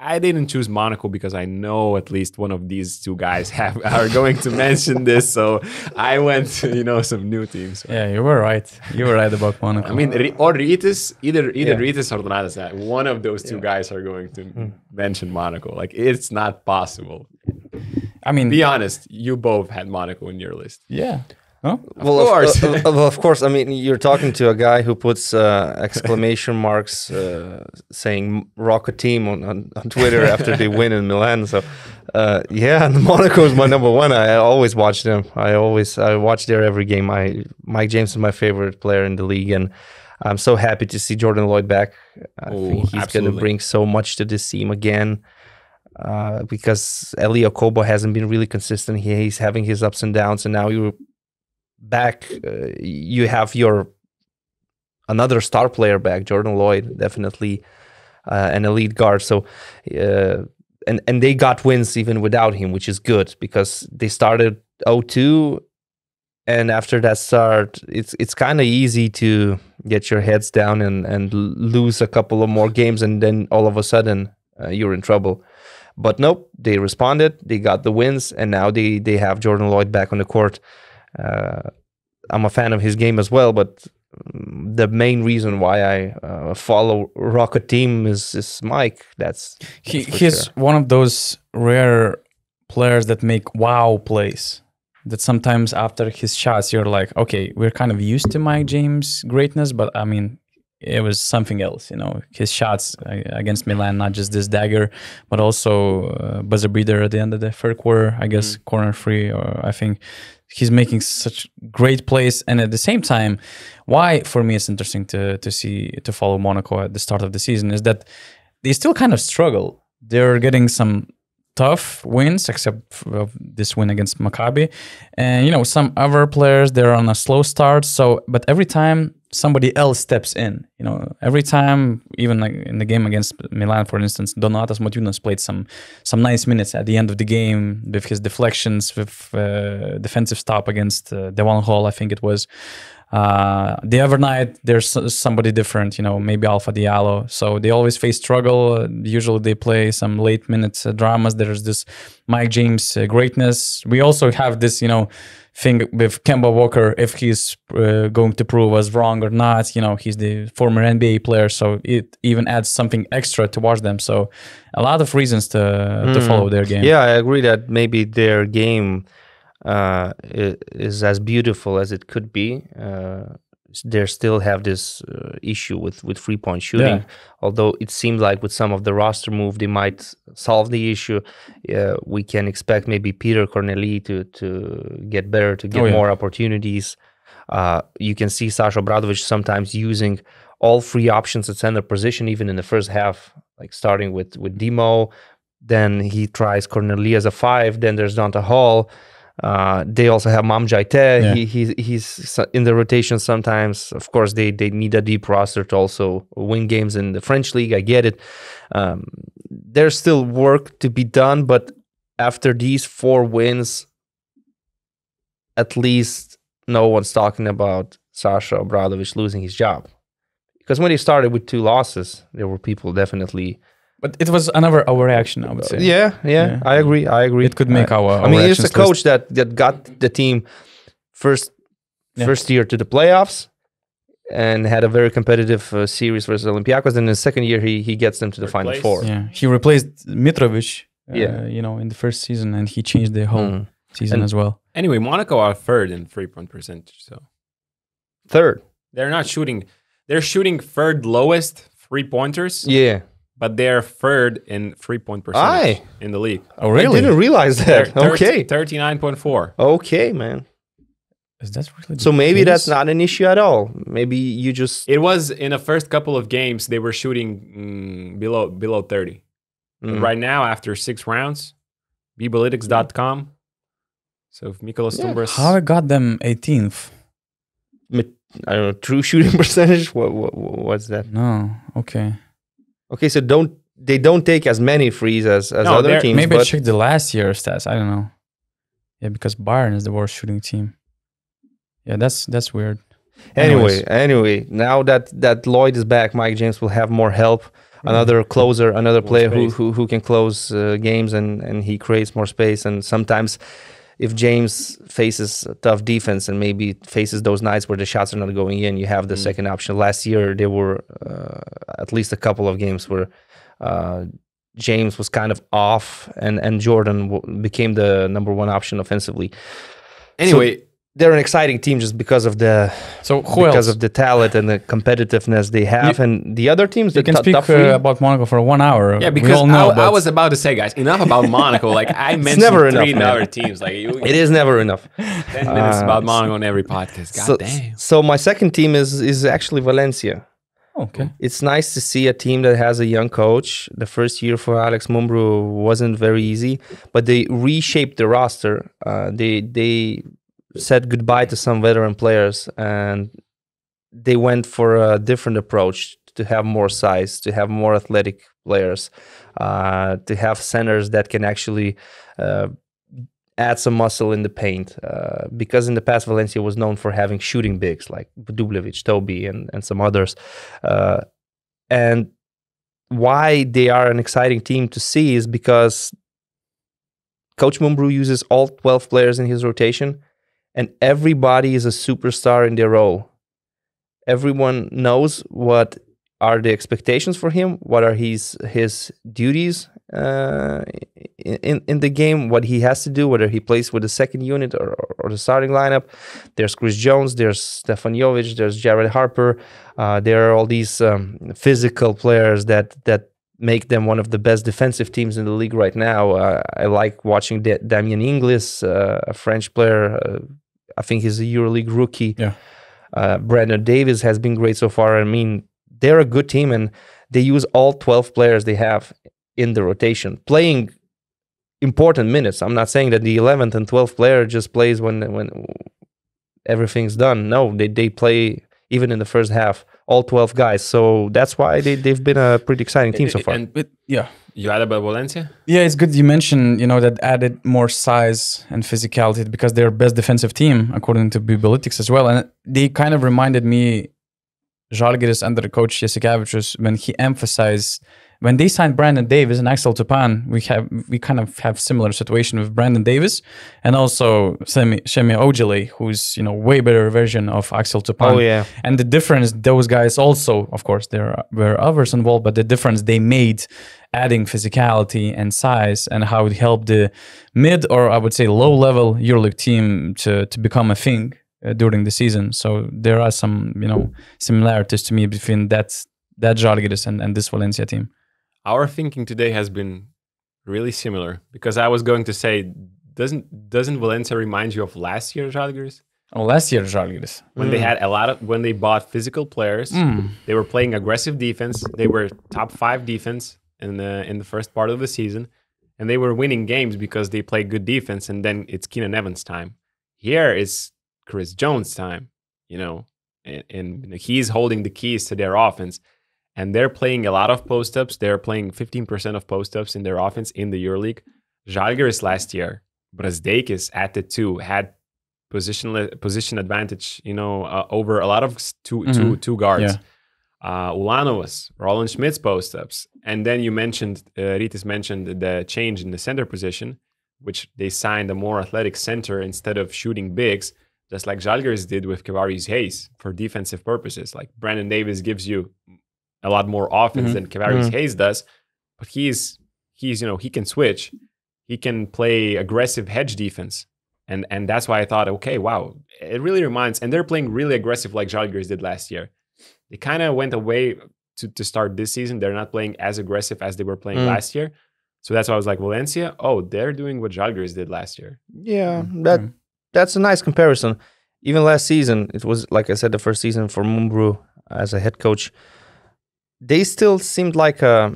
Speaker 3: I didn't choose Monaco because I know at least one of these 2 guys are going to mention this. So I went to, some new teams.
Speaker 1: Yeah, you were right. You were right about Monaco.
Speaker 3: I mean, or Ritis, either Ritis or Donatas. One of those 2 guys are going to mention Monaco. Like, it's not possible.
Speaker 1: I mean,
Speaker 3: be honest, you both had Monaco in your list.
Speaker 1: Yeah. Huh?
Speaker 2: Well, of course. I mean, you're talking to a guy who puts exclamation marks saying "Rocket Team" on Twitter after they win in Milan. So, Monaco is my number 1. I always watch them. I watch their every game. Mike James is my favorite player in the league, and I'm so happy to see Jordan Lloyd back. I think he's going to bring so much to this team again. Because Elie Okobo hasn't been really consistent. He's having his ups and downs, and now you're back. You have another star player back, Jordan Lloyd, definitely an elite guard. So, and they got wins even without him, which is good because they started 0-2, and after that start, it's kind of easy to get your heads down and lose a couple of more games, and then all of a sudden you're in trouble. But nope, they responded, they got the wins, and now they have Jordan Lloyd back on the court. I'm a fan of his game as well, but the main reason why I follow Rocket Team is Mike. He's
Speaker 1: one of those rare players that make wow plays. That sometimes after his shots, you're like, okay, we're kind of used to Mike James' greatness, but I mean, it was something else, his shots against Milan, not just this dagger, but also buzzer beater at the end of the third quarter, I guess, corner 3, or I think he's making such great plays. And at the same time, why for me it's interesting to follow Monaco at the start of the season is that they still kind of struggle. They're getting some tough wins, except for this win against Maccabi, and some other players, they're on a slow start. So, but every time somebody else steps in, every time, even like in the game against Milan, for instance, Donatas Motiejūnas played some nice minutes at the end of the game with his deflections, with defensive stop against Devon Hall, I think it was. The other night, there's somebody different, maybe Alpha Diallo. So they always face struggle. Usually they play some late minutes dramas. There's this Mike James greatness. We also have this, thing with Kemba Walker, if he's going to prove us wrong or not. He's the former NBA player, so it even adds something extra to watch them. So a lot of reasons to follow their game.
Speaker 2: Yeah, I agree that maybe their game is as beautiful as it could be. They still have this issue with 3-point shooting. Although it seems like with some of the roster move, they might solve the issue. We can expect maybe Peter Corneli to get better, to get more opportunities. You can see Sasha Obradovic sometimes using all 3 options at center position, even in the first half, like starting with Demo. Then he tries Corneli as a 5. Then there's Donta Hall. They also have Mamjai Te. He's in the rotation sometimes. Of course, they need a deep roster to also win games in the French league. I get it. There's still work to be done, but after these 4 wins, at least no one's talking about Sasha Obradovic losing his job. Because when they started with 2 losses, there were people definitely...
Speaker 1: But it was another overreaction, I would say.
Speaker 2: Yeah. I agree. It
Speaker 1: could make our
Speaker 2: I mean, it's a coach that got the team first year to the playoffs, and had a very competitive series versus Olympiacos. And in the second year, he gets them to the
Speaker 3: Third
Speaker 2: Final
Speaker 3: place.
Speaker 2: Four.
Speaker 1: Yeah, he replaced Mitrovic.
Speaker 2: Yeah.
Speaker 1: You know, in the first season, and he changed the whole season
Speaker 2: And-
Speaker 1: as well.
Speaker 3: Anyway, Monaco are third in 3-point percentage, so
Speaker 2: Third.
Speaker 3: they're not shooting. They're shooting third lowest 3-pointers,
Speaker 2: Yeah.
Speaker 3: but they're third in 3-point percentage
Speaker 2: Aye.
Speaker 3: in the league.
Speaker 1: Oh,
Speaker 2: I didn't realize that.
Speaker 3: They're
Speaker 2: Okay.
Speaker 3: 39.4.
Speaker 2: Okay, man.
Speaker 1: Is that really?
Speaker 2: So
Speaker 1: the
Speaker 2: maybe
Speaker 1: case?
Speaker 2: that's not an issue at all. Maybe you just
Speaker 3: It was in the first couple of games they were shooting below 30. But right now, after 6 rounds, Bibalytics.com. So if Mikolas Stumbras,
Speaker 1: How I got them 18th?
Speaker 2: I don't know, true shooting percentage. What's that?
Speaker 1: No, okay.
Speaker 2: Okay, so they don't take as many threes as
Speaker 3: No,
Speaker 2: other
Speaker 3: they're-
Speaker 2: teams.
Speaker 1: Maybe I
Speaker 2: but
Speaker 1: checked the last year's stats. I don't know. Yeah, because Bayern is the worst shooting team. Yeah, that's weird.
Speaker 2: Anyway, now that Lloyd is back, Mike James will have more help. Another closer, another player
Speaker 3: space.
Speaker 2: who can close games and he creates more space. And sometimes, if James faces a tough defense and maybe faces those nights where the shots are not going in, you have the second option. Last year, there were at least a couple of games where James was kind of off and Jordan became the number one option offensively.
Speaker 3: anyway,
Speaker 2: They're an exciting team just because of the
Speaker 1: Who else?
Speaker 2: of the talent and the competitiveness they have. And the other teams,
Speaker 1: You
Speaker 2: the
Speaker 1: can speak
Speaker 2: top three,
Speaker 1: about Monaco for 1 hour.
Speaker 3: yeah,
Speaker 1: we
Speaker 3: because
Speaker 1: all know,
Speaker 3: I
Speaker 1: but
Speaker 3: was about to say, guys, enough about Monaco. Like I mentioned
Speaker 2: never
Speaker 3: 3
Speaker 2: enough, man.
Speaker 3: other teams. Like
Speaker 2: it is never enough.
Speaker 3: 10 minutes about Monaco on every podcast. God
Speaker 2: So,
Speaker 3: damn.
Speaker 2: so my second team is actually Valencia.
Speaker 1: okay.
Speaker 2: It's nice to see a team that has a young coach. The first year for Alex Mumbrou wasn't very easy, but they reshaped the roster. They said goodbye to some veteran players and they went for a different approach to have more size, to have more athletic players, to have centers that can actually add some muscle in the paint. Because in the past, Valencia was known for having shooting bigs like Dublevic, Toby, and some others. And why they are an exciting team to see is because Coach Mumbrou uses all 12 players in his rotation, and everybody is a superstar in their role. Everyone knows what are the expectations for him, what are his duties in the game, what he has to do, whether he plays with the second unit or the starting lineup. There's Chris Jones, there's Stefan Jovic, there's Jared Harper. There are all these physical players that make them one of the best defensive teams in the league right now. I like watching Damien Inglis, a French player. I think he's a EuroLeague rookie.
Speaker 1: Yeah.
Speaker 2: Brandon Davis has been great so far. I mean, they're a good team, and they use all 12 players they have in the rotation, playing important minutes. I'm not saying that the 11th and 12th player just plays when everything's done. No, they play even in the first half, all 12 guys. So that's why they've been a pretty exciting team so far.
Speaker 3: And
Speaker 1: Yeah.
Speaker 3: you had about Valencia?
Speaker 1: Yeah, it's good you mentioned, that added more size and physicality because they're best defensive team, according to Bibalytics as well. And they kind of reminded me, Zalgiris under the coach Jasikevicius, when he emphasized, when they signed Brandon Davis and Axel Tupan, we kind of have similar situation with Brandon Davis and also Shemi Ojale, who's, way better version of Axel Tupan.
Speaker 2: Oh, yeah.
Speaker 1: And the difference, those guys also, of course, there were others involved, but the difference they made adding physicality and size and how it helped the mid or I would say low-level EuroLeague team to become a thing during the season. So there are some, similarities to me between that Zalgiris and this Valencia team.
Speaker 3: Our thinking today has been really similar because I was going to say, doesn't Valencia remind you of last year's Zalgiris?
Speaker 1: Oh, last year Zalgiris.
Speaker 3: When they had when they bought physical players, they were playing aggressive defense. They were top 5 defense in the first part of the season, and they were winning games because they played good defense. And then it's Keenan Evans' time. Here is Chris Jones' time, and he's holding the keys to their offense. And they're playing a lot of post-ups. They're playing 15% of post-ups in their offense in the EuroLeague. Zalgiris last year, Brazdeikis at the 2 had position advantage, over a lot of two guards.
Speaker 1: Yeah.
Speaker 3: Ulanovas, Roland Schmidt's post-ups. And then you mentioned, Rytis mentioned the change in the center position, which they signed a more athletic center instead of shooting bigs. just like Zalgiris did with Kavarius Hayes for defensive purposes. Like Brandon Davis gives you a lot more offense than Kavarius Hayes does, but he's he can switch, he can play aggressive hedge defense, and that's why I thought, okay, wow, it really reminds, and they're playing really aggressive like Zalgiris did last year. They kind of went away to start this season. They're not playing as aggressive as they were playing last year. So that's why I was like, Valencia, they're doing what Zalgiris did last year.
Speaker 2: Yeah, that's a nice comparison. Even last season, it was, like I said, the first season for Mumbru as a head coach. They still seemed like a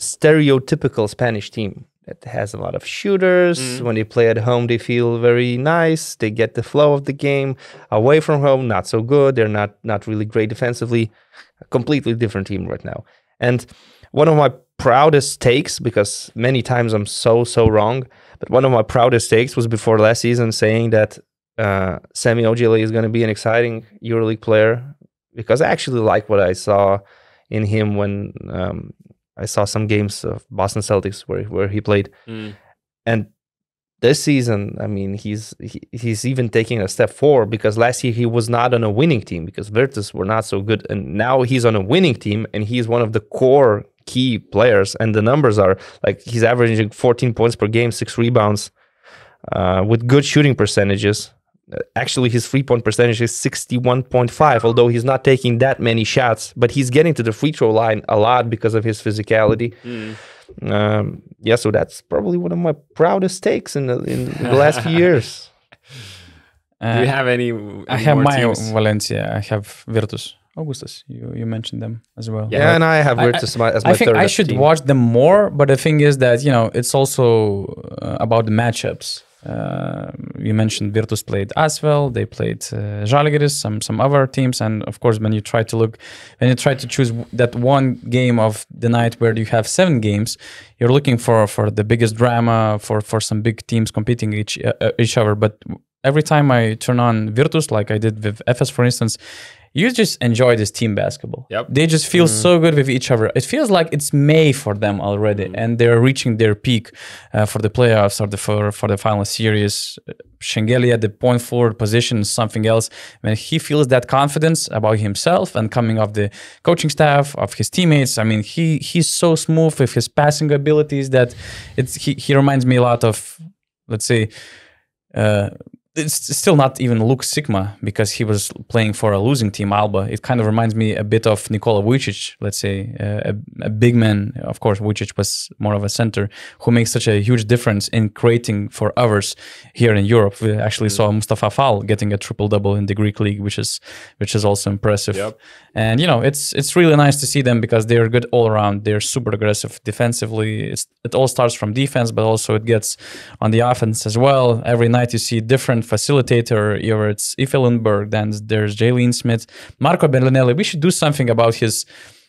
Speaker 2: stereotypical Spanish team that has a lot of shooters. When they play at home, they feel very nice. They get the flow of the game. Away from home, not so good. They're not really great defensively. A completely different team right now. And one of my proudest takes, because many times I'm so wrong, but one of my proudest takes was before last season saying that Semi Ojeleye is going to be an exciting EuroLeague player, because I actually like what I saw in him when I saw some games of Boston Celtics where he played. And this season, I mean, he's even taking a step forward, because last year he was not on a winning team because Virtus were not so good, and now he's on a winning team and he's one of the core key players, and the numbers are like he's averaging 14 points per game, 6 rebounds, with good shooting percentages. Actually, his 3-point percentage is 61.5, although he's not taking that many shots, but he's getting to the free throw line a lot because of his physicality. So that's probably one of my proudest takes in the last few years.
Speaker 3: Do you have any
Speaker 1: I have
Speaker 3: more
Speaker 1: my
Speaker 3: teams?
Speaker 1: Valencia. I have Virtus. Augustus, you mentioned them as well.
Speaker 2: Yeah, and I have Virtus as my
Speaker 1: I think
Speaker 2: third
Speaker 1: I should
Speaker 2: team.
Speaker 1: watch them more, but the thing is that, it's also about the matchups. You mentioned Virtus played Asvel, they played Zalgiris, some other teams, and of course when you try to choose that one game of the night where you have 7 games, you're looking for the biggest drama, for some big teams competing each other. But every time I turn on Virtus, like I did with Efes, for instance, you just enjoy this team basketball.
Speaker 3: Yep.
Speaker 1: They just feel so good with each other. It feels like it's May for them already, and they're reaching their peak for the playoffs or for the final series. Shengelia, the point forward position is something else. When he feels that confidence about himself and coming off the coaching staff, of his teammates, I mean, he's so smooth with his passing abilities that he reminds me a lot of, let's say, it's still not even Luke Sigma, because he was playing for a losing team, Alba. It kind of reminds me a bit of Nikola Vucic, let's say, a big man. Of course, Vucic was more of a center who makes such a huge difference in creating for others here in Europe. We actually saw Mustafa Fall getting a triple-double in the Greek league, which is also impressive.
Speaker 3: Yep.
Speaker 1: And, it's really nice to see them because they're good all around. They're super aggressive defensively. It all starts from defense, but also it gets on the offense as well. Every night you see different facilitator. Either it's Ife Lundberg, then there's Jalen Smith, Marco Belinelli. We should do something about his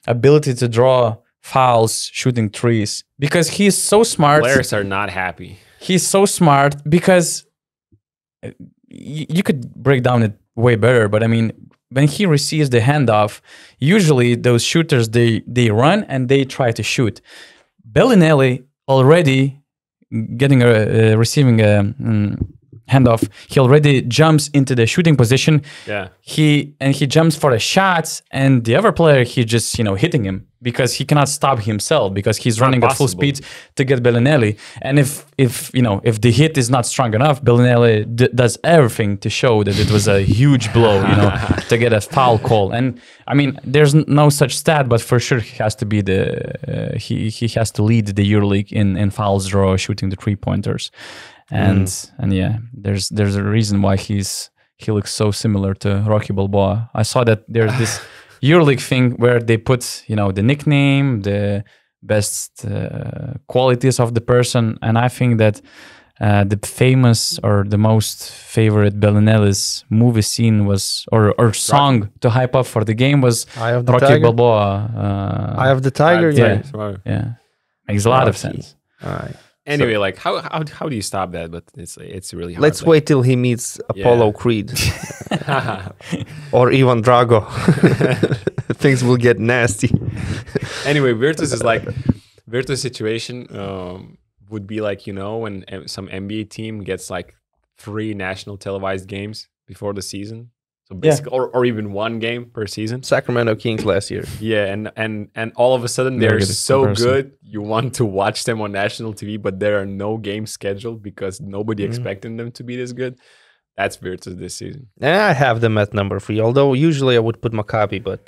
Speaker 1: ability to draw fouls, shooting threes, because he's so smart.
Speaker 3: Players are not happy.
Speaker 1: He's so smart because you could break down it way better, but I mean, when he receives the handoff, usually those shooters, they run and they try to shoot. Belinelli already receiving a handoff, he already jumps into the shooting position.
Speaker 3: Yeah.
Speaker 1: He jumps for a shot, and the other player, he just hitting him because he cannot stop himself because he's running at full speed to get Belinelli. And if the hit is not strong enough, Belinelli does everything to show that it was a huge blow, to get a foul call. And I mean, there's no such stat, but for sure he has to be he has to lead the EuroLeague in fouls draw, shooting the 3-pointers. And yeah, there's a reason why he looks so similar to Rocky Balboa. I saw that there's this EuroLeague thing where they put the nickname, the best qualities of the person, and I think that the famous or the most favorite Belinelli's movie scene was or song to hype up for the game was Rocky Balboa.
Speaker 2: Eye of the Tiger.
Speaker 1: Yeah, makes a lot of sense.
Speaker 2: All right.
Speaker 3: Anyway, like how do you stop that? But it's really hard.
Speaker 2: Let's wait till he meets Apollo Creed or Ivan Drago. Things will get nasty.
Speaker 3: Anyway, Virtus situation would be like when some NBA team gets like 3 national televised games before the season. So basically, or even 1 game per season.
Speaker 2: Sacramento Kings last year.
Speaker 3: Yeah, and all of a sudden they're so good, you want to watch them on national TV, but there are no games scheduled because nobody expected them to be this good. That's Virtus this season.
Speaker 2: And I have them at number 3, although usually I would put Maccabi, but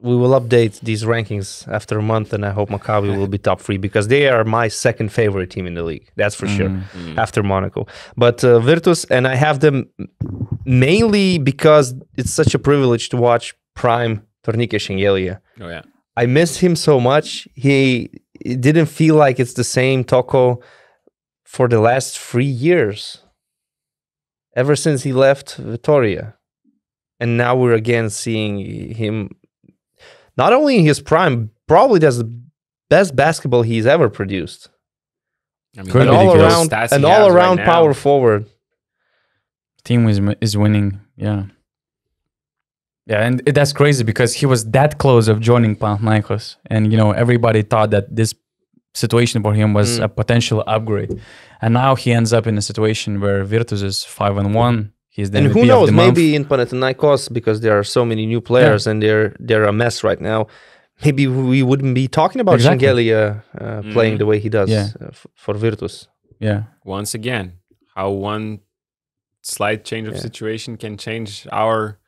Speaker 2: we will update these rankings after a month, and I hope Maccabi will be top 3 because they are my second favorite team in the league. That's for sure, after Monaco. But Virtus, and I have them mainly because it's such a privilege to watch prime Tornike Shengelia.
Speaker 3: Oh yeah,
Speaker 2: I miss him so much. It didn't feel like it's the same Toko for the last 3 years. Ever since he left Vitoria. And now we're again seeing him not only in his prime, probably that's the best basketball he's ever produced.
Speaker 3: I mean,
Speaker 2: An all around power forward.
Speaker 1: Team is winning, yeah. Yeah, and that's crazy because he was that close of joining Panathinaikos. And, everybody thought that this situation for him was a potential upgrade. And now he ends up in a situation where Virtus is 5-1. He's the MVP
Speaker 2: and who knows,
Speaker 1: of the month.
Speaker 2: maybe in Panathinaikos, because there are so many new players and they're a mess right now, maybe we wouldn't be talking about Shengelia playing the way he does for Virtus.
Speaker 1: Yeah.
Speaker 3: Once again, how one slight change of situation can change our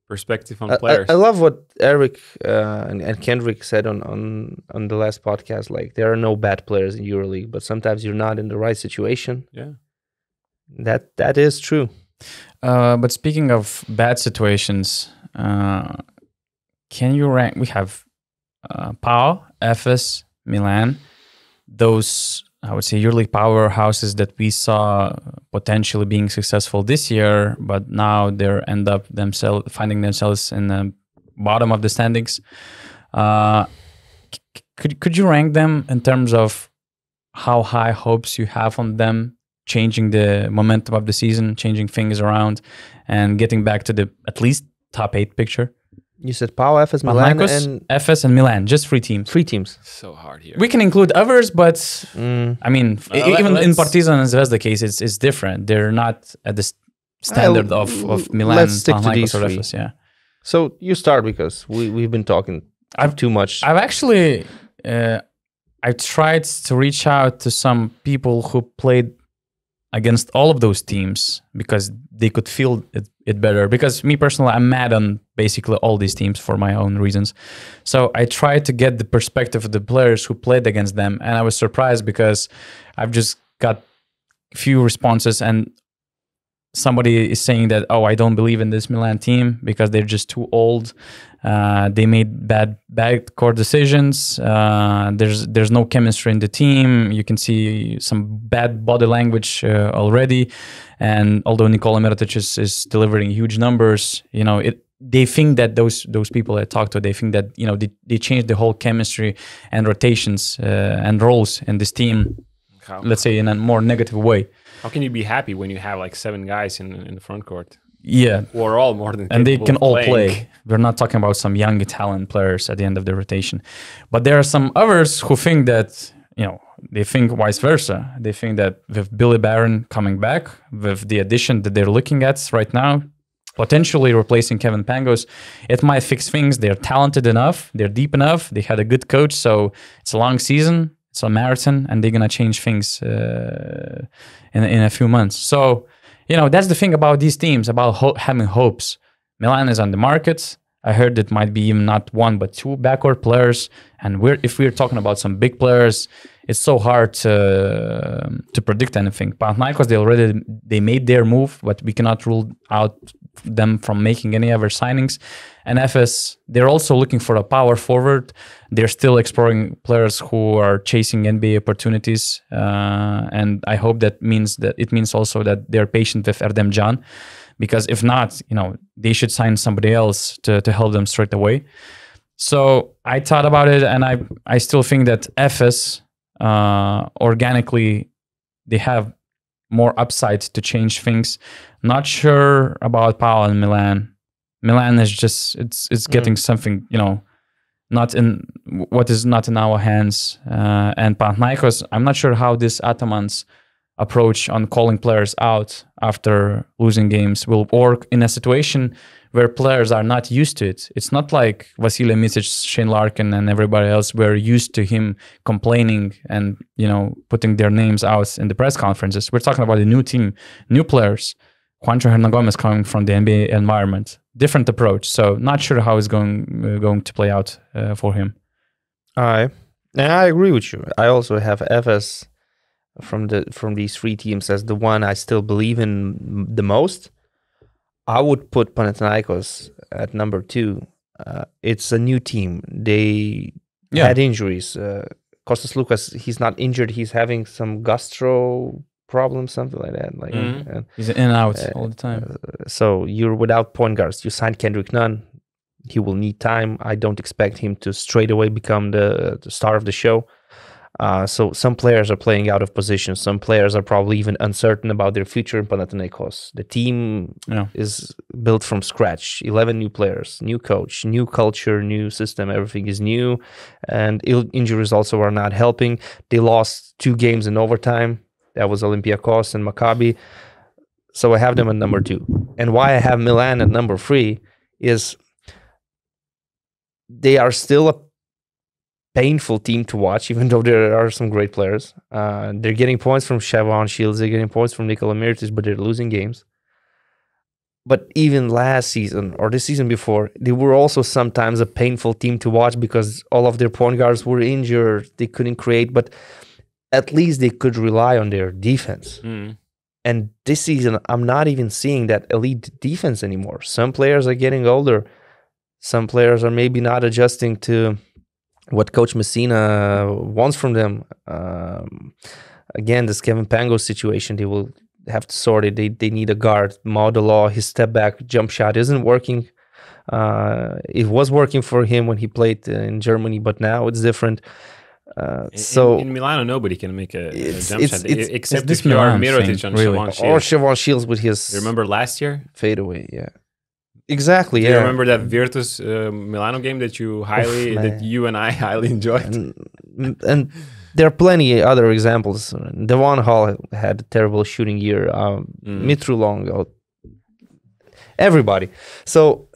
Speaker 3: perspective on players.
Speaker 2: I love what Eric and Kendrick said on the last podcast. Like, there are no bad players in EuroLeague, but sometimes you're not in the right situation.
Speaker 3: Yeah,
Speaker 2: that is true.
Speaker 1: But speaking of bad situations, can you rank? We have PAO, Efes, Milan. Those, I would say, EuroLeague powerhouses that we saw potentially being successful this year, but now they end up finding themselves in the bottom of the standings. Could you rank them in terms of how high hopes you have on them changing the momentum of the season, changing things around, and getting back to the at least top 8 picture?
Speaker 2: You said PAO, Efes, Milan, and
Speaker 1: Efes and Milan, just 3 teams.
Speaker 2: 3 teams.
Speaker 3: So hard here.
Speaker 1: We can include others, but I mean, even in Partizan and Zvezda case, it's different. They're not at the standard of Milan,
Speaker 2: let's stick to
Speaker 1: Panathinaikos,
Speaker 2: these
Speaker 1: or
Speaker 2: 3.
Speaker 1: Efes. Yeah.
Speaker 2: So you start because we've been talking too much.
Speaker 1: I've actually I tried to reach out to some people who played against all of those teams because they could feel it better. Because me personally, I'm mad on basically all these teams for my own reasons. So I tried to get the perspective of the players who played against them. And I was surprised because I've just got few responses and somebody is saying that, oh, I don't believe in this Milan team because they're just too old. They made bad core decisions. There's no chemistry in the team. You can see some bad body language already. And although Nikola Mirotic is delivering huge numbers, they think that those people I talked to, they think that they changed the whole chemistry and rotations and roles in this team. Let's say in a more negative way.
Speaker 3: How can you be happy when you have like 7 guys in the front court?
Speaker 1: Yeah,
Speaker 3: who are all more than
Speaker 1: and they can all
Speaker 3: playing.
Speaker 1: play. We're not talking about some young Italian players at the end of the rotation, but there are some others who think that they think vice versa. They think that with Billy Barron coming back, with the addition that they're looking at right now, potentially replacing Kevin Pangos, it might fix things. They're talented enough. They're deep enough. They had a good coach, so it's a long season. It's a marathon, and they're gonna change things in a few months. So, that's the thing about these teams, about having hopes. Milan is on the market. I heard it might be even not 1 but 2 backcourt players. And if we're talking about some big players, it's so hard to predict anything. Panathinaikos, they made their move, but we cannot rule out them from making any other signings. And Efes, they're also looking for a power forward. They're still exploring players who are chasing NBA opportunities. And I hope it means also that they're patient with Erdem Can, because if not, they should sign somebody else to help them straight away. So I thought about it, and I still think that Efes, organically, they have more upside to change things. Not sure about PAO and Milan. Milan is just it's getting something not in what is not in our hands. And Panathinaikos, I'm not sure how these Atamans approach on calling players out after losing games will work in a situation where players are not used to it. It's not like Vasilij Micic, Shane Larkin, and everybody else were used to him complaining and, you know, putting their names out in the press conferences. We're talking about a new team, new players. Juancho Hernangomez coming from the NBA environment, different approach. So not sure how it's going to play out for him.
Speaker 2: And I agree with you. I also have Efes from these three teams as the one I still believe in the most. I would put Panathinaikos at number 2. It's a new team. They had injuries. Kostas Lukas, he's not injured. He's having some gastro problems, something like that. Like
Speaker 1: he's in and out all the time.
Speaker 2: So you're without point guards. You signed Kendrick Nunn. He will need time. I don't expect him to straight away become the star of the show. So some players are playing out of position. Some players are probably even uncertain about their future in Panathinaikos. The team is built from scratch. 11 new players, new coach, new culture, new system. Everything is new. And injuries also are not helping. They lost 2 games in overtime. That was Olympiacos and Maccabi. So I have them at number 2. And why I have Milan at number 3 is they are still a painful team to watch, even though there are some great players. They're getting points from Siobhan Shields, they're getting points from Nikola Mirotic, but they're losing games. But even last season or the season before, they were also sometimes a painful team to watch because all of their point guards were injured. They couldn't create, but at least they could rely on their defense. And this season, I'm not even seeing that elite defense anymore. Some players are getting older. Some players are maybe not adjusting to what Coach Messina wants from them. Again, this Kevin Pangos situation, they will have to sort it. They need a guard. Maudelaw, his step back jump shot isn't working. It was working for him when he played in Germany, but now it's different.
Speaker 3: In Milano, nobody can make a jump shot except if you are Mirotic on Siobhan Shields.
Speaker 2: Or Siobhan Shields with his
Speaker 3: remember last year?
Speaker 2: Fadeaway, yeah. Exactly,
Speaker 3: Do you remember that Virtus Milano game that you and I highly enjoyed?
Speaker 2: And there are plenty other examples. Devon Hall had a terrible shooting year. Mitru Long, everybody. So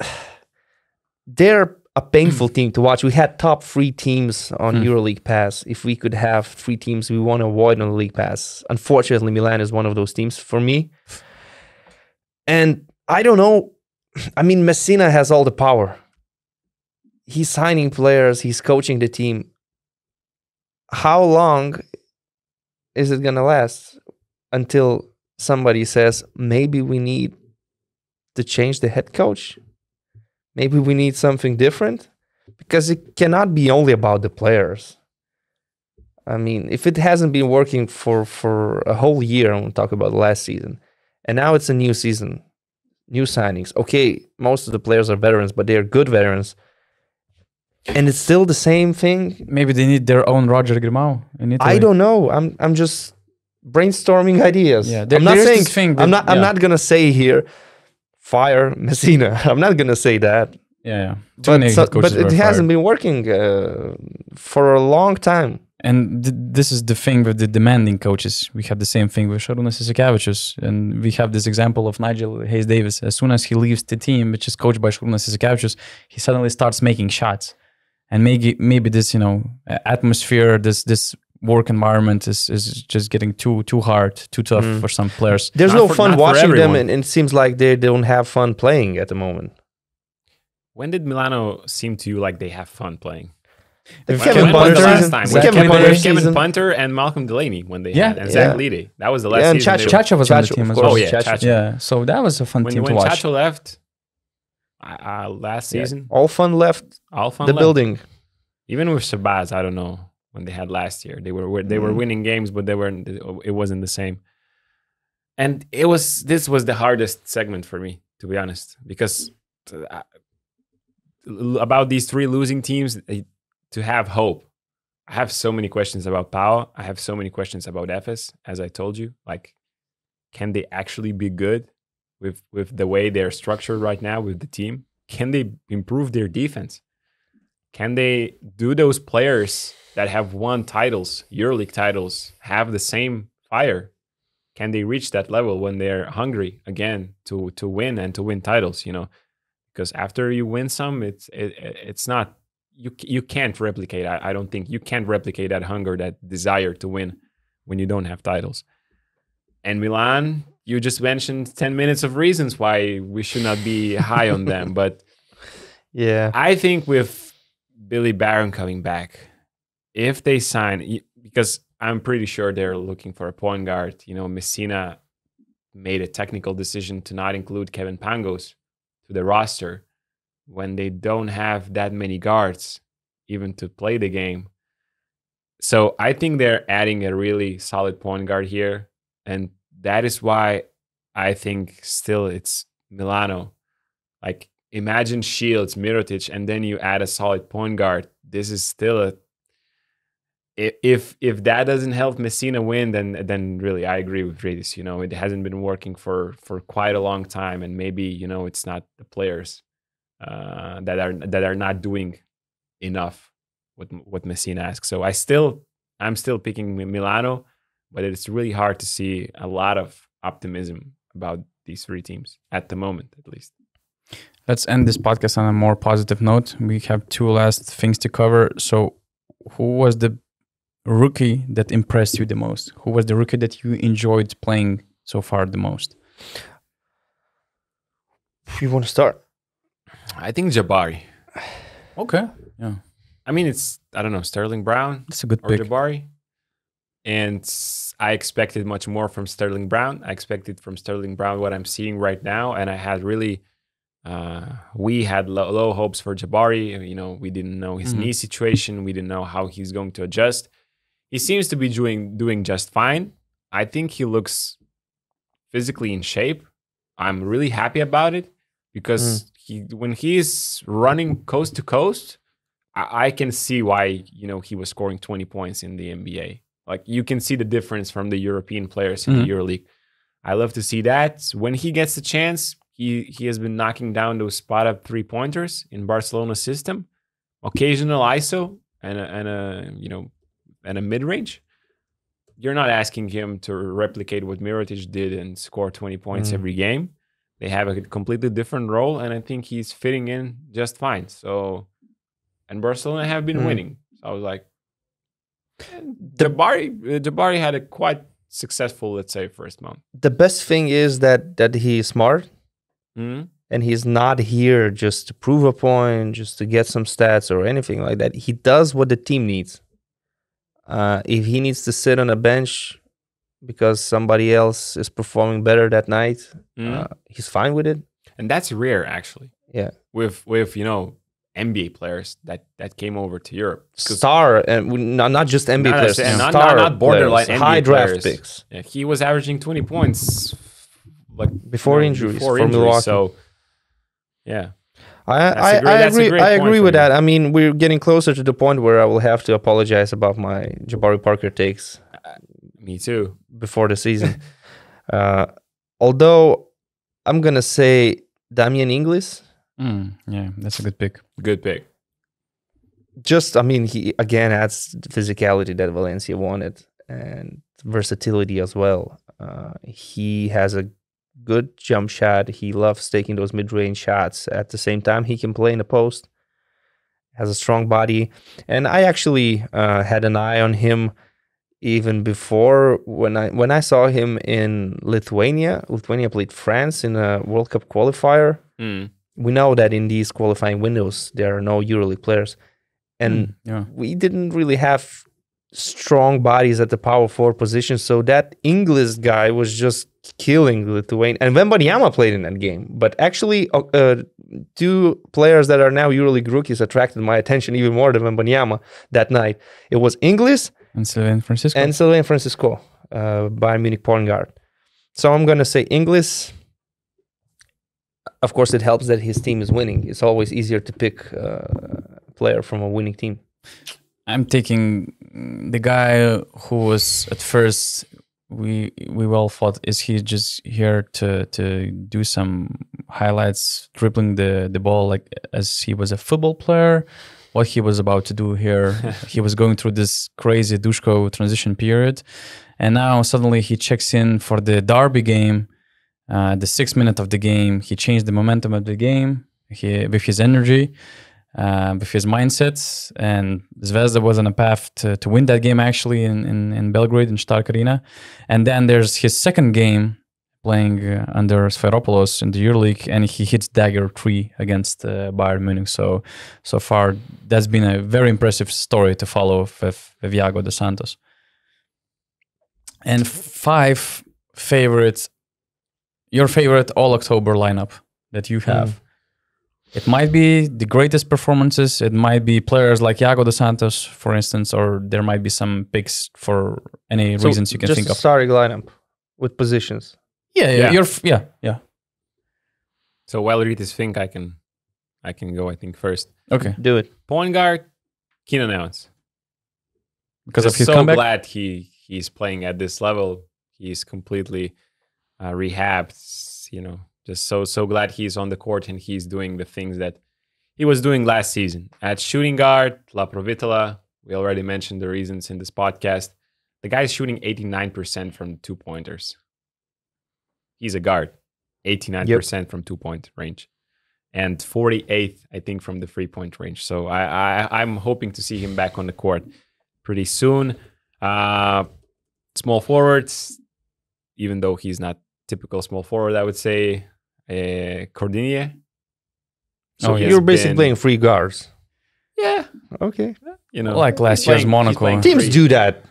Speaker 2: they're a painful team to watch. We had top 3 teams on EuroLeague Pass. If we could have 3 teams we want to avoid on the League Pass. Unfortunately, Milan is one of those teams for me. And I don't know. I mean, Messina has all the power. He's signing players. He's coaching the team. How long is it going to last until somebody says, maybe we need to change the head coach? Maybe we need something different? Because it cannot be only about the players. I mean, if it hasn't been working for a whole year, I'm going to talk about the last season, and now it's a new season, new signings. Okay, most of the players are veterans, but they're good veterans. And it's still the same thing.
Speaker 1: Maybe they need their own Roger Grimau in Italy.
Speaker 2: I don't know. I'm just brainstorming ideas.
Speaker 1: Yeah,
Speaker 2: I'm not saying I'm not gonna say here fire Messina. I'm not gonna say that.
Speaker 1: Yeah.
Speaker 2: But it hasn't been working for a long time.
Speaker 1: And this is the thing with the demanding coaches. We have the same thing with Sarunas Jasikevicius. And we have this example of Nigel Hayes-Davis. As soon as he leaves the team, which is coached by Sarunas Jasikevicius, he suddenly starts making shots. And maybe this, atmosphere, this work environment is just getting too hard, too tough for some players.
Speaker 2: There's no fun watching them, and it seems like they don't have fun playing at the moment.
Speaker 3: When did Milano seem to you like they have fun playing?
Speaker 2: Kevin
Speaker 3: Punter and Malcolm Delaney when they had, and Zach Lide. That was the last season.
Speaker 2: And
Speaker 1: Chacho was on the team as well.
Speaker 3: Oh yeah, Chacho.
Speaker 1: Yeah, so that was a fun team to watch.
Speaker 3: When Chacho left last season,
Speaker 2: all fun left the building.
Speaker 3: Even with Shabazz, I don't know when they had last year. They were winning games, but it wasn't the same. And this was the hardest segment for me, to be honest, because about these 3 losing teams, to have hope. I have so many questions about PAO. I have so many questions about Efes, as I told you. Like, can they actually be good with the way they're structured right now with the team? Can they improve their defense? Can they do those players that have won titles, EuroLeague titles, have the same fire? can they reach that level when they're hungry again to win and to win titles? Because after you win some, it's not you can't replicate. I don't think you can't replicate that hunger, that desire to win when you don't have titles. And Milan, you just mentioned 10 minutes of reasons why we should not be high on them, but
Speaker 2: yeah,
Speaker 3: I think with Billy Barron coming back, if they sign, because I'm pretty sure they're looking for a point guard. Messina made a technical decision to not include Kevin Pangos to the roster when they don't have that many guards even to play the game. So I think they're adding a really solid point guard here. And that is why I think still it's Milano. Like, imagine Shields, Mirotic, and then you add a solid point guard. This is still if that doesn't help Messina win, then really I agree with Radis. It hasn't been working for quite a long time, and maybe it's not the players that are not doing enough what Messina asks. So I'm still picking Milano, but it's really hard to see a lot of optimism about these three teams at the moment, at least.
Speaker 1: Let's end this podcast on a more positive note. We have two last things to cover. So, who was the rookie that impressed you the most? Who was the rookie that you enjoyed playing so far the most?
Speaker 2: You want to start?
Speaker 3: I think Jabari.
Speaker 1: Okay. Yeah.
Speaker 3: I mean, I don't know, Sterling Brown.
Speaker 1: That's a good
Speaker 3: or
Speaker 1: pick.
Speaker 3: Jabari. And I expected much more from Sterling Brown. I expected from Sterling Brown what I'm seeing right now. And I had really, we had low hopes for Jabari. We didn't know his knee situation. We didn't know how he's going to adjust. He seems to be doing just fine. I think he looks physically in shape. I'm really happy about it because when he's running coast to coast, I can see why he was scoring 20 points in the NBA. Like, you can see the difference from the European players in the EuroLeague. I love to see that. When he gets the chance, he has been knocking down those spot up 3-pointers in Barcelona's system, occasional ISO and a mid-range. You're not asking him to replicate what Mirotic did and score 20 points every game. They have a completely different role, and I think he's fitting in just fine. So, and Barcelona have been winning. So I was like, Jabari had a quite successful, let's say, first month.
Speaker 2: The best thing is that he's smart, and he's not here just to prove a point, just to get some stats or anything like that. He does what the team needs. If he needs to sit on a bench because somebody else is performing better that night, he's fine with it.
Speaker 3: And that's rare, actually.
Speaker 2: Yeah.
Speaker 3: With NBA players that came over to Europe.
Speaker 2: Star, and not just NBA players.
Speaker 3: Not borderline
Speaker 2: players,
Speaker 3: NBA
Speaker 2: high draft
Speaker 3: players.
Speaker 2: picks.
Speaker 3: Yeah, he was averaging 20 points
Speaker 2: before injuries for
Speaker 3: injuries.
Speaker 2: Milwaukee.
Speaker 3: So, yeah.
Speaker 2: I agree with that. I mean, we're getting closer to the point where I will have to apologize about my Jabari Parker takes.
Speaker 3: Me too.
Speaker 2: Before the season. Although I'm going to say Damian Inglis.
Speaker 1: Yeah, that's a good pick.
Speaker 3: Good pick.
Speaker 2: He again adds the physicality that Valencia wanted and versatility as well. He has a good jump shot. He loves taking those mid-range shots. At the same time, he can play in the post. Has a strong body. And I actually had an eye on him even before when I saw him in Lithuania. Lithuania played France in a World Cup qualifier. We know that in these qualifying windows, there are no EuroLeague players. And we didn't really have strong bodies at the power forward position. So that English guy was just killing Lithuania. And Wembanyama played in that game. But actually, two players that are now EuroLeague rookies attracted my attention even more than Wembanyama that night. It was Inglis
Speaker 1: and Sylvain Francisco.
Speaker 2: Bayern Munich point guard. So I'm going to say Inglis. Of course, it helps that his team is winning. It's always easier to pick a player from a winning team.
Speaker 1: I'm taking the guy who was at first we well thought is he just here to do some highlights, dribbling the ball like as he was a football player. What he was about to do here, he was going through this crazy Dusko transition period, And now suddenly he checks in for the Derby game, the 6th minute of the game. He changed the momentum of the game with his energy, with his mindsets. And Zvezda was on a path to win that game actually in Belgrade, in Stark Arena. And then there's his second game playing under Sfairopoulos in the EuroLeague, and he hits dagger 3 against Bayern Munich. So far, that's been a very impressive story to follow with Iago dos Santos. And 5 favorites, your favorite all-October lineup that you have. It might be the greatest performances. It might be players like Iago dos Santos, for instance, or there might be some picks for any reasons you can think of.
Speaker 2: Just a starting lineup with positions.
Speaker 1: Yeah.
Speaker 3: So while Ritis think, I can go. I think first.
Speaker 1: Okay,
Speaker 2: Do it.
Speaker 3: Point guard, Keenan Evans.
Speaker 1: because
Speaker 3: Just
Speaker 1: of his
Speaker 3: so
Speaker 1: comeback.
Speaker 3: glad he's playing at this level. He's completely rehabbed. Just so glad he's on the court and he's doing the things that he was doing last season. At shooting guard, La Provitola. We already mentioned the reasons in this podcast. The guy's shooting 89% from 2-pointers. He's a guard, 89% from 2-point range, and 48th, I think, from the 3-point range. So I'm hoping to see him back on the court pretty soon. Small forwards, even though he's not typical small forward, I would say Cordinier.
Speaker 2: So
Speaker 3: he
Speaker 2: you're
Speaker 3: has
Speaker 2: basically
Speaker 3: been-
Speaker 2: playing 3 guards.
Speaker 3: Yeah,
Speaker 2: Okay.
Speaker 1: Like last year's Monaco.
Speaker 2: Teams do that.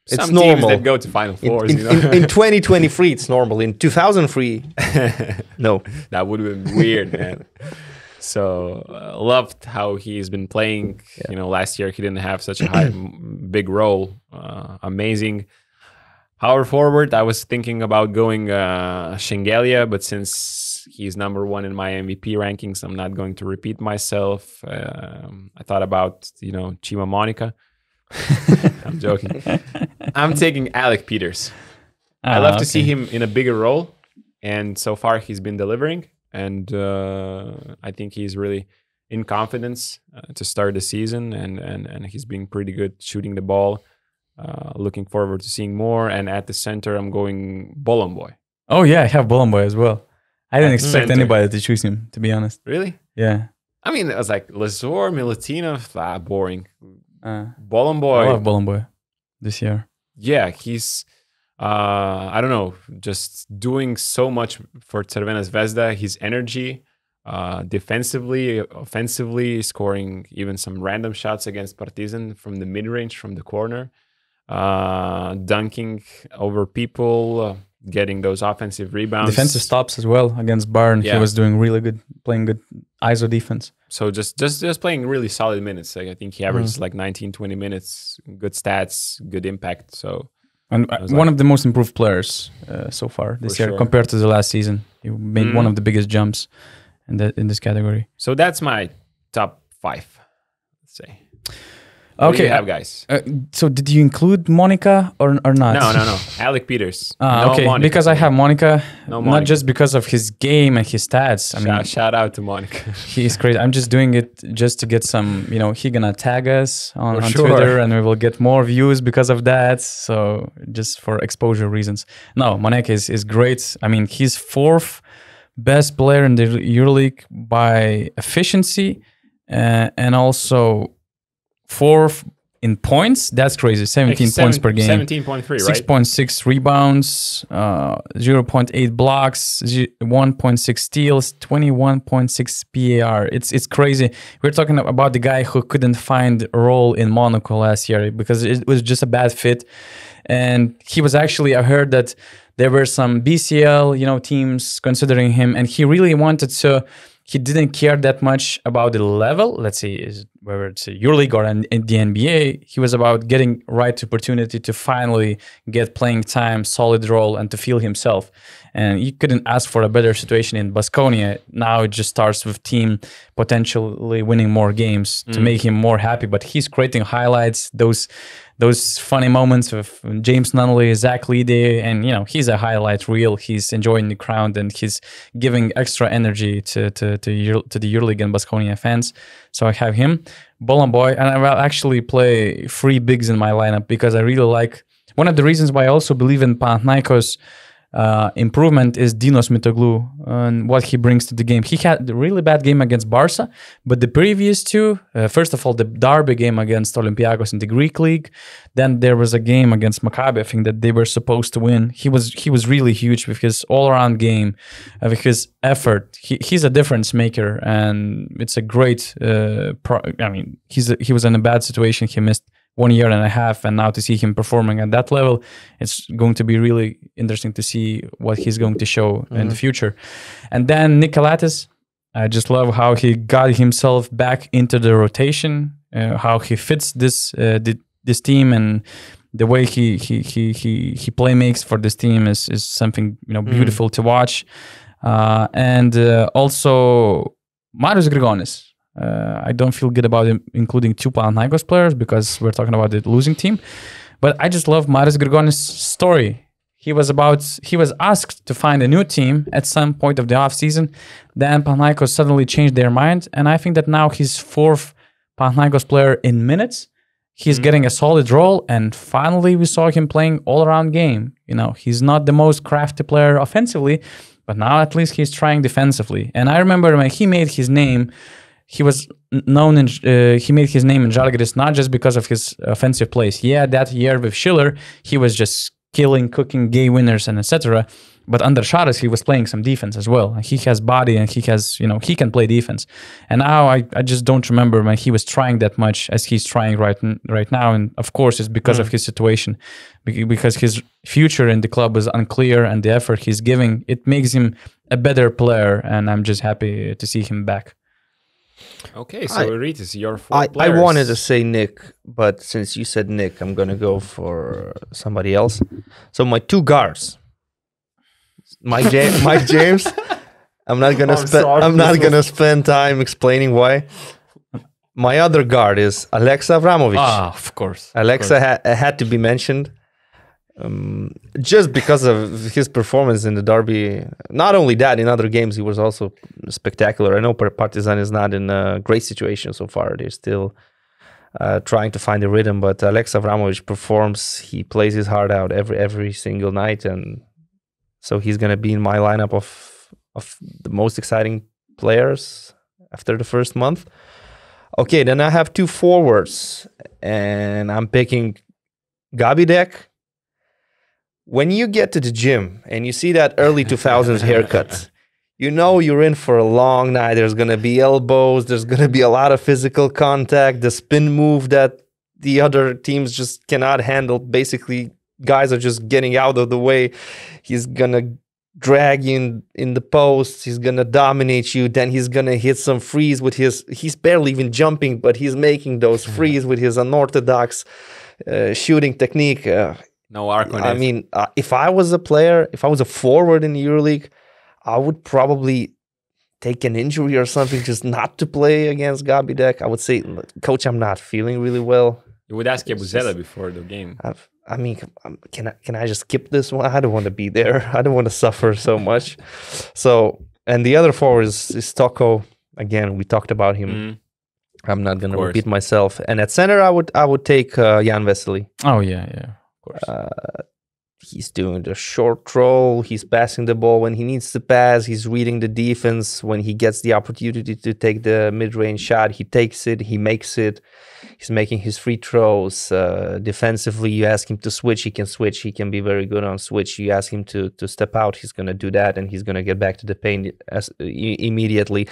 Speaker 2: It's
Speaker 3: Some
Speaker 2: normal.
Speaker 3: teams that go to Final Fours.
Speaker 2: In 2023, it's normal. In 2003, no.
Speaker 3: That would have been weird, man. So loved how he's been playing. Last year he didn't have such a big role. Amazing. Power forward, I was thinking about going Shengelia, but since he's number 1 in my MVP rankings, I'm not going to repeat myself. I thought about, Chima Monica. I'm joking. I'm taking Alec Peters. I love to see him in a bigger role, and so far he's been delivering. And I think he's really in confidence to start the season, and he's been pretty good shooting the ball. Looking forward to seeing more. And at the center, I'm going Bolomboy.
Speaker 1: Oh yeah, I have Bolomboy as well. I didn't expect
Speaker 3: center.
Speaker 1: anybody to choose him, to be honest.
Speaker 3: Really?
Speaker 1: Yeah.
Speaker 3: I mean, it was like Lazor, Milutinov, boring.
Speaker 1: I
Speaker 3: Bolomboy.
Speaker 1: love Bolomboy this year.
Speaker 3: Yeah, he's I don't know, just doing so much for Crvena Zvezda. His energy, defensively, offensively, scoring even some random shots against Partizan from the mid-range, from the corner, dunking over people, getting those offensive rebounds.
Speaker 1: Defensive stops as well against Bayern.
Speaker 3: Yeah.
Speaker 1: He was doing really good, playing good ISO defense.
Speaker 3: So just playing really solid minutes. Like, I think he averages like 19, 20 minutes, good stats, good impact. So
Speaker 1: And one of the most improved players so far this year
Speaker 3: sure.
Speaker 1: compared to the last season. He made one of the biggest jumps in this category.
Speaker 3: So that's my top 5, let's say. What do
Speaker 1: Okay,
Speaker 3: you have, guys?
Speaker 1: so did you include Monica or not?
Speaker 3: No. Alec Peters. No
Speaker 1: Okay,
Speaker 3: Monica.
Speaker 1: because I have Monica,
Speaker 3: No
Speaker 1: not
Speaker 3: Monica.
Speaker 1: just because of his game and his stats. I mean,
Speaker 3: Shout out to Monica.
Speaker 1: he's crazy. I'm just doing it just to get some, he gonna tag us on
Speaker 3: sure.
Speaker 1: Twitter and we will get more views because of that. So just for exposure reasons. No, Moneke is great. I mean, he's 4th best player in the EuroLeague by efficiency and also 4th in points. That's crazy. 17 points per game.
Speaker 3: 17.3, right?
Speaker 1: 6.6 rebounds, 0.8 blocks, 1.6 steals, 21.6 PAR. It's crazy. We're talking about the guy who couldn't find a role in Monaco last year because it was just a bad fit. And he was actually, I heard that there were some BCL, teams considering him, and he really wanted to. He didn't care that much about the level, let's say, whether it's a EuroLeague or in the NBA. He was about getting right opportunity to finally get playing time, solid role, and to feel himself. And you couldn't ask for a better situation in Baskonia. Now it just starts with team potentially winning more games to make him more happy. But he's creating highlights, those funny moments with James Nunnally, Zach Leedy, and he's a highlight reel. He's enjoying the crowd and he's giving extra energy to the EuroLeague and Baskonia fans. So I have him, Bolomboy, and I will actually play 3 bigs in my lineup because I really like one of the reasons why I also believe in Panathinaikos improvement is Dinos Mitoglou and what he brings to the game. He had a really bad game against Barca, but the previous two, first of all, the derby game against Olympiacos in the Greek league, then there was a game against Maccabi, I think, that they were supposed to win. He was really huge with his all-around game, with his effort. He's a difference maker, and it's a great. He was in a bad situation. He missed 1 year and a half, and now to see him performing at that level, it's going to be really interesting to see what he's going to show in the future. And then Nikolatis, I just love how he got himself back into the rotation, how he fits this team, and the way he play makes for this team is something beautiful to watch. And also Marius Grigonis. I don't feel good about him including two Panathinaikos players because we're talking about the losing team. But I just love Marius Grigonis' story. He was asked to find a new team at some point of the offseason. Then Panathinaikos suddenly changed their mind. And I think that now he's fourth Panathinaikos player in minutes. He's getting a solid role. And finally, we saw him playing all-around game. He's not the most crafty player offensively, but now at least he's trying defensively. And I remember when he made his name, he was known in he made his name in Zalgiris not just because of his offensive plays. Yeah, that year with Schiller, he was just cooking game winners and etc. But under Sharas, he was playing some defense as well. He has body and he has, he can play defense. And now I just don't remember when he was trying that much as he's trying right now. And of course, it's because of his situation, because his future in the club is unclear, and the effort he's giving, it makes him a better player. And I'm just happy to see him back.
Speaker 3: Okay, so Ritis, your four players.
Speaker 2: I wanted to say Nick, but since you said Nick, I'm going to go for somebody else. So my two guards, Mike James. I'm not gonna spend time explaining why. My other guard is Alexa Avramovic.
Speaker 1: Of course.
Speaker 2: Alexa had to be mentioned. Just because of his performance in the derby. Not only that, in other games he was also spectacular. I know Partizan is not in a great situation so far. They're still trying to find a rhythm, but Alexa Avramovic performs. He plays his heart out every single night, and so he's gonna be in my lineup of the most exciting players after the first month. Okay, then I have two forwards, and I'm picking Gabidek. When you get to the gym and you see that early 2000s haircut, you're in for a long night. There's going to be elbows. There's going to be a lot of physical contact. The spin move that the other teams just cannot handle. Basically, guys are just getting out of the way. He's going to drag you in the post. He's going to dominate you. Then he's going to hit some frees with he's barely even jumping, but he's making those frees with his unorthodox shooting technique.
Speaker 3: No arc on it.
Speaker 2: I mean, if I was a forward in the EuroLeague, I would probably take an injury or something just not to play against Gabidek. I would say, Coach, I'm not feeling really well.
Speaker 3: You would ask Yabuzela before the game.
Speaker 2: I mean, can I just skip this one? I don't want to be there. I don't want to suffer so much. So, and the other forward is Toko. Again, we talked about him. I'm not going to repeat myself. And at center, I would take Jan Vesely.
Speaker 1: Oh yeah.
Speaker 2: He's doing the short roll. He's passing the ball when he needs to pass. He's reading the defense. When he gets the opportunity to take the mid-range shot, he takes it. He makes it. He's making his free throws. Defensively, you ask him to switch, he can switch. He can be very good on switch. You ask him to step out, he's going to do that, and he's going to get back to the paint immediately.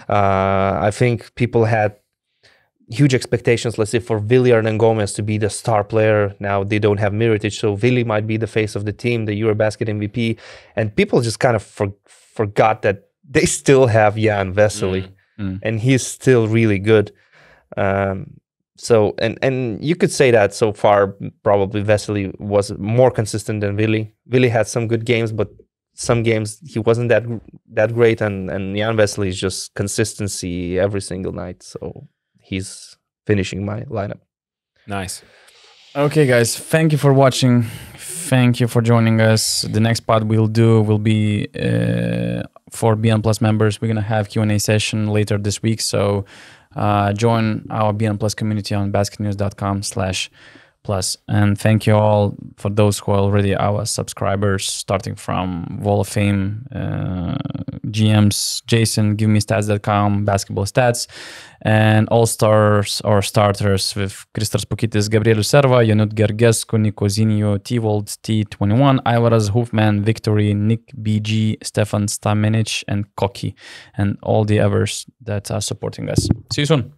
Speaker 2: I think people had huge expectations, let's say, for Vili Gomez to be the star player. Now they don't have Mirotic, so Vili might be the face of the team, the Eurobasket MVP. And people just kind of forgot that they still have Jan Vesely, and he's still really good. So you could say that so far, probably Vesely was more consistent than Vili. Vili had some good games, but some games he wasn't that great, and Jan Vesely is just consistency every single night. So he's finishing my lineup.
Speaker 3: Nice.
Speaker 1: Okay, guys, thank you for watching. Thank you for joining us. The next part will be for BN Plus members. We're going to have Q&A session later this week. So join our BN Plus community on basketnews.com/plus. And thank you all for those who are already our subscribers, starting from Wall of Fame, GMs, Jason, GiveMeStats.com, Basketball Stats, and All-Stars or Starters with Kristas Pukitis, Gabrielius Serva, Janut Gergescu, Nico Zinio, T-Wold, T21, Ivaras, Hoofman, Victory, Nick BG, Stefan Stamenic, and Koki, and all the others that are supporting us. See you soon.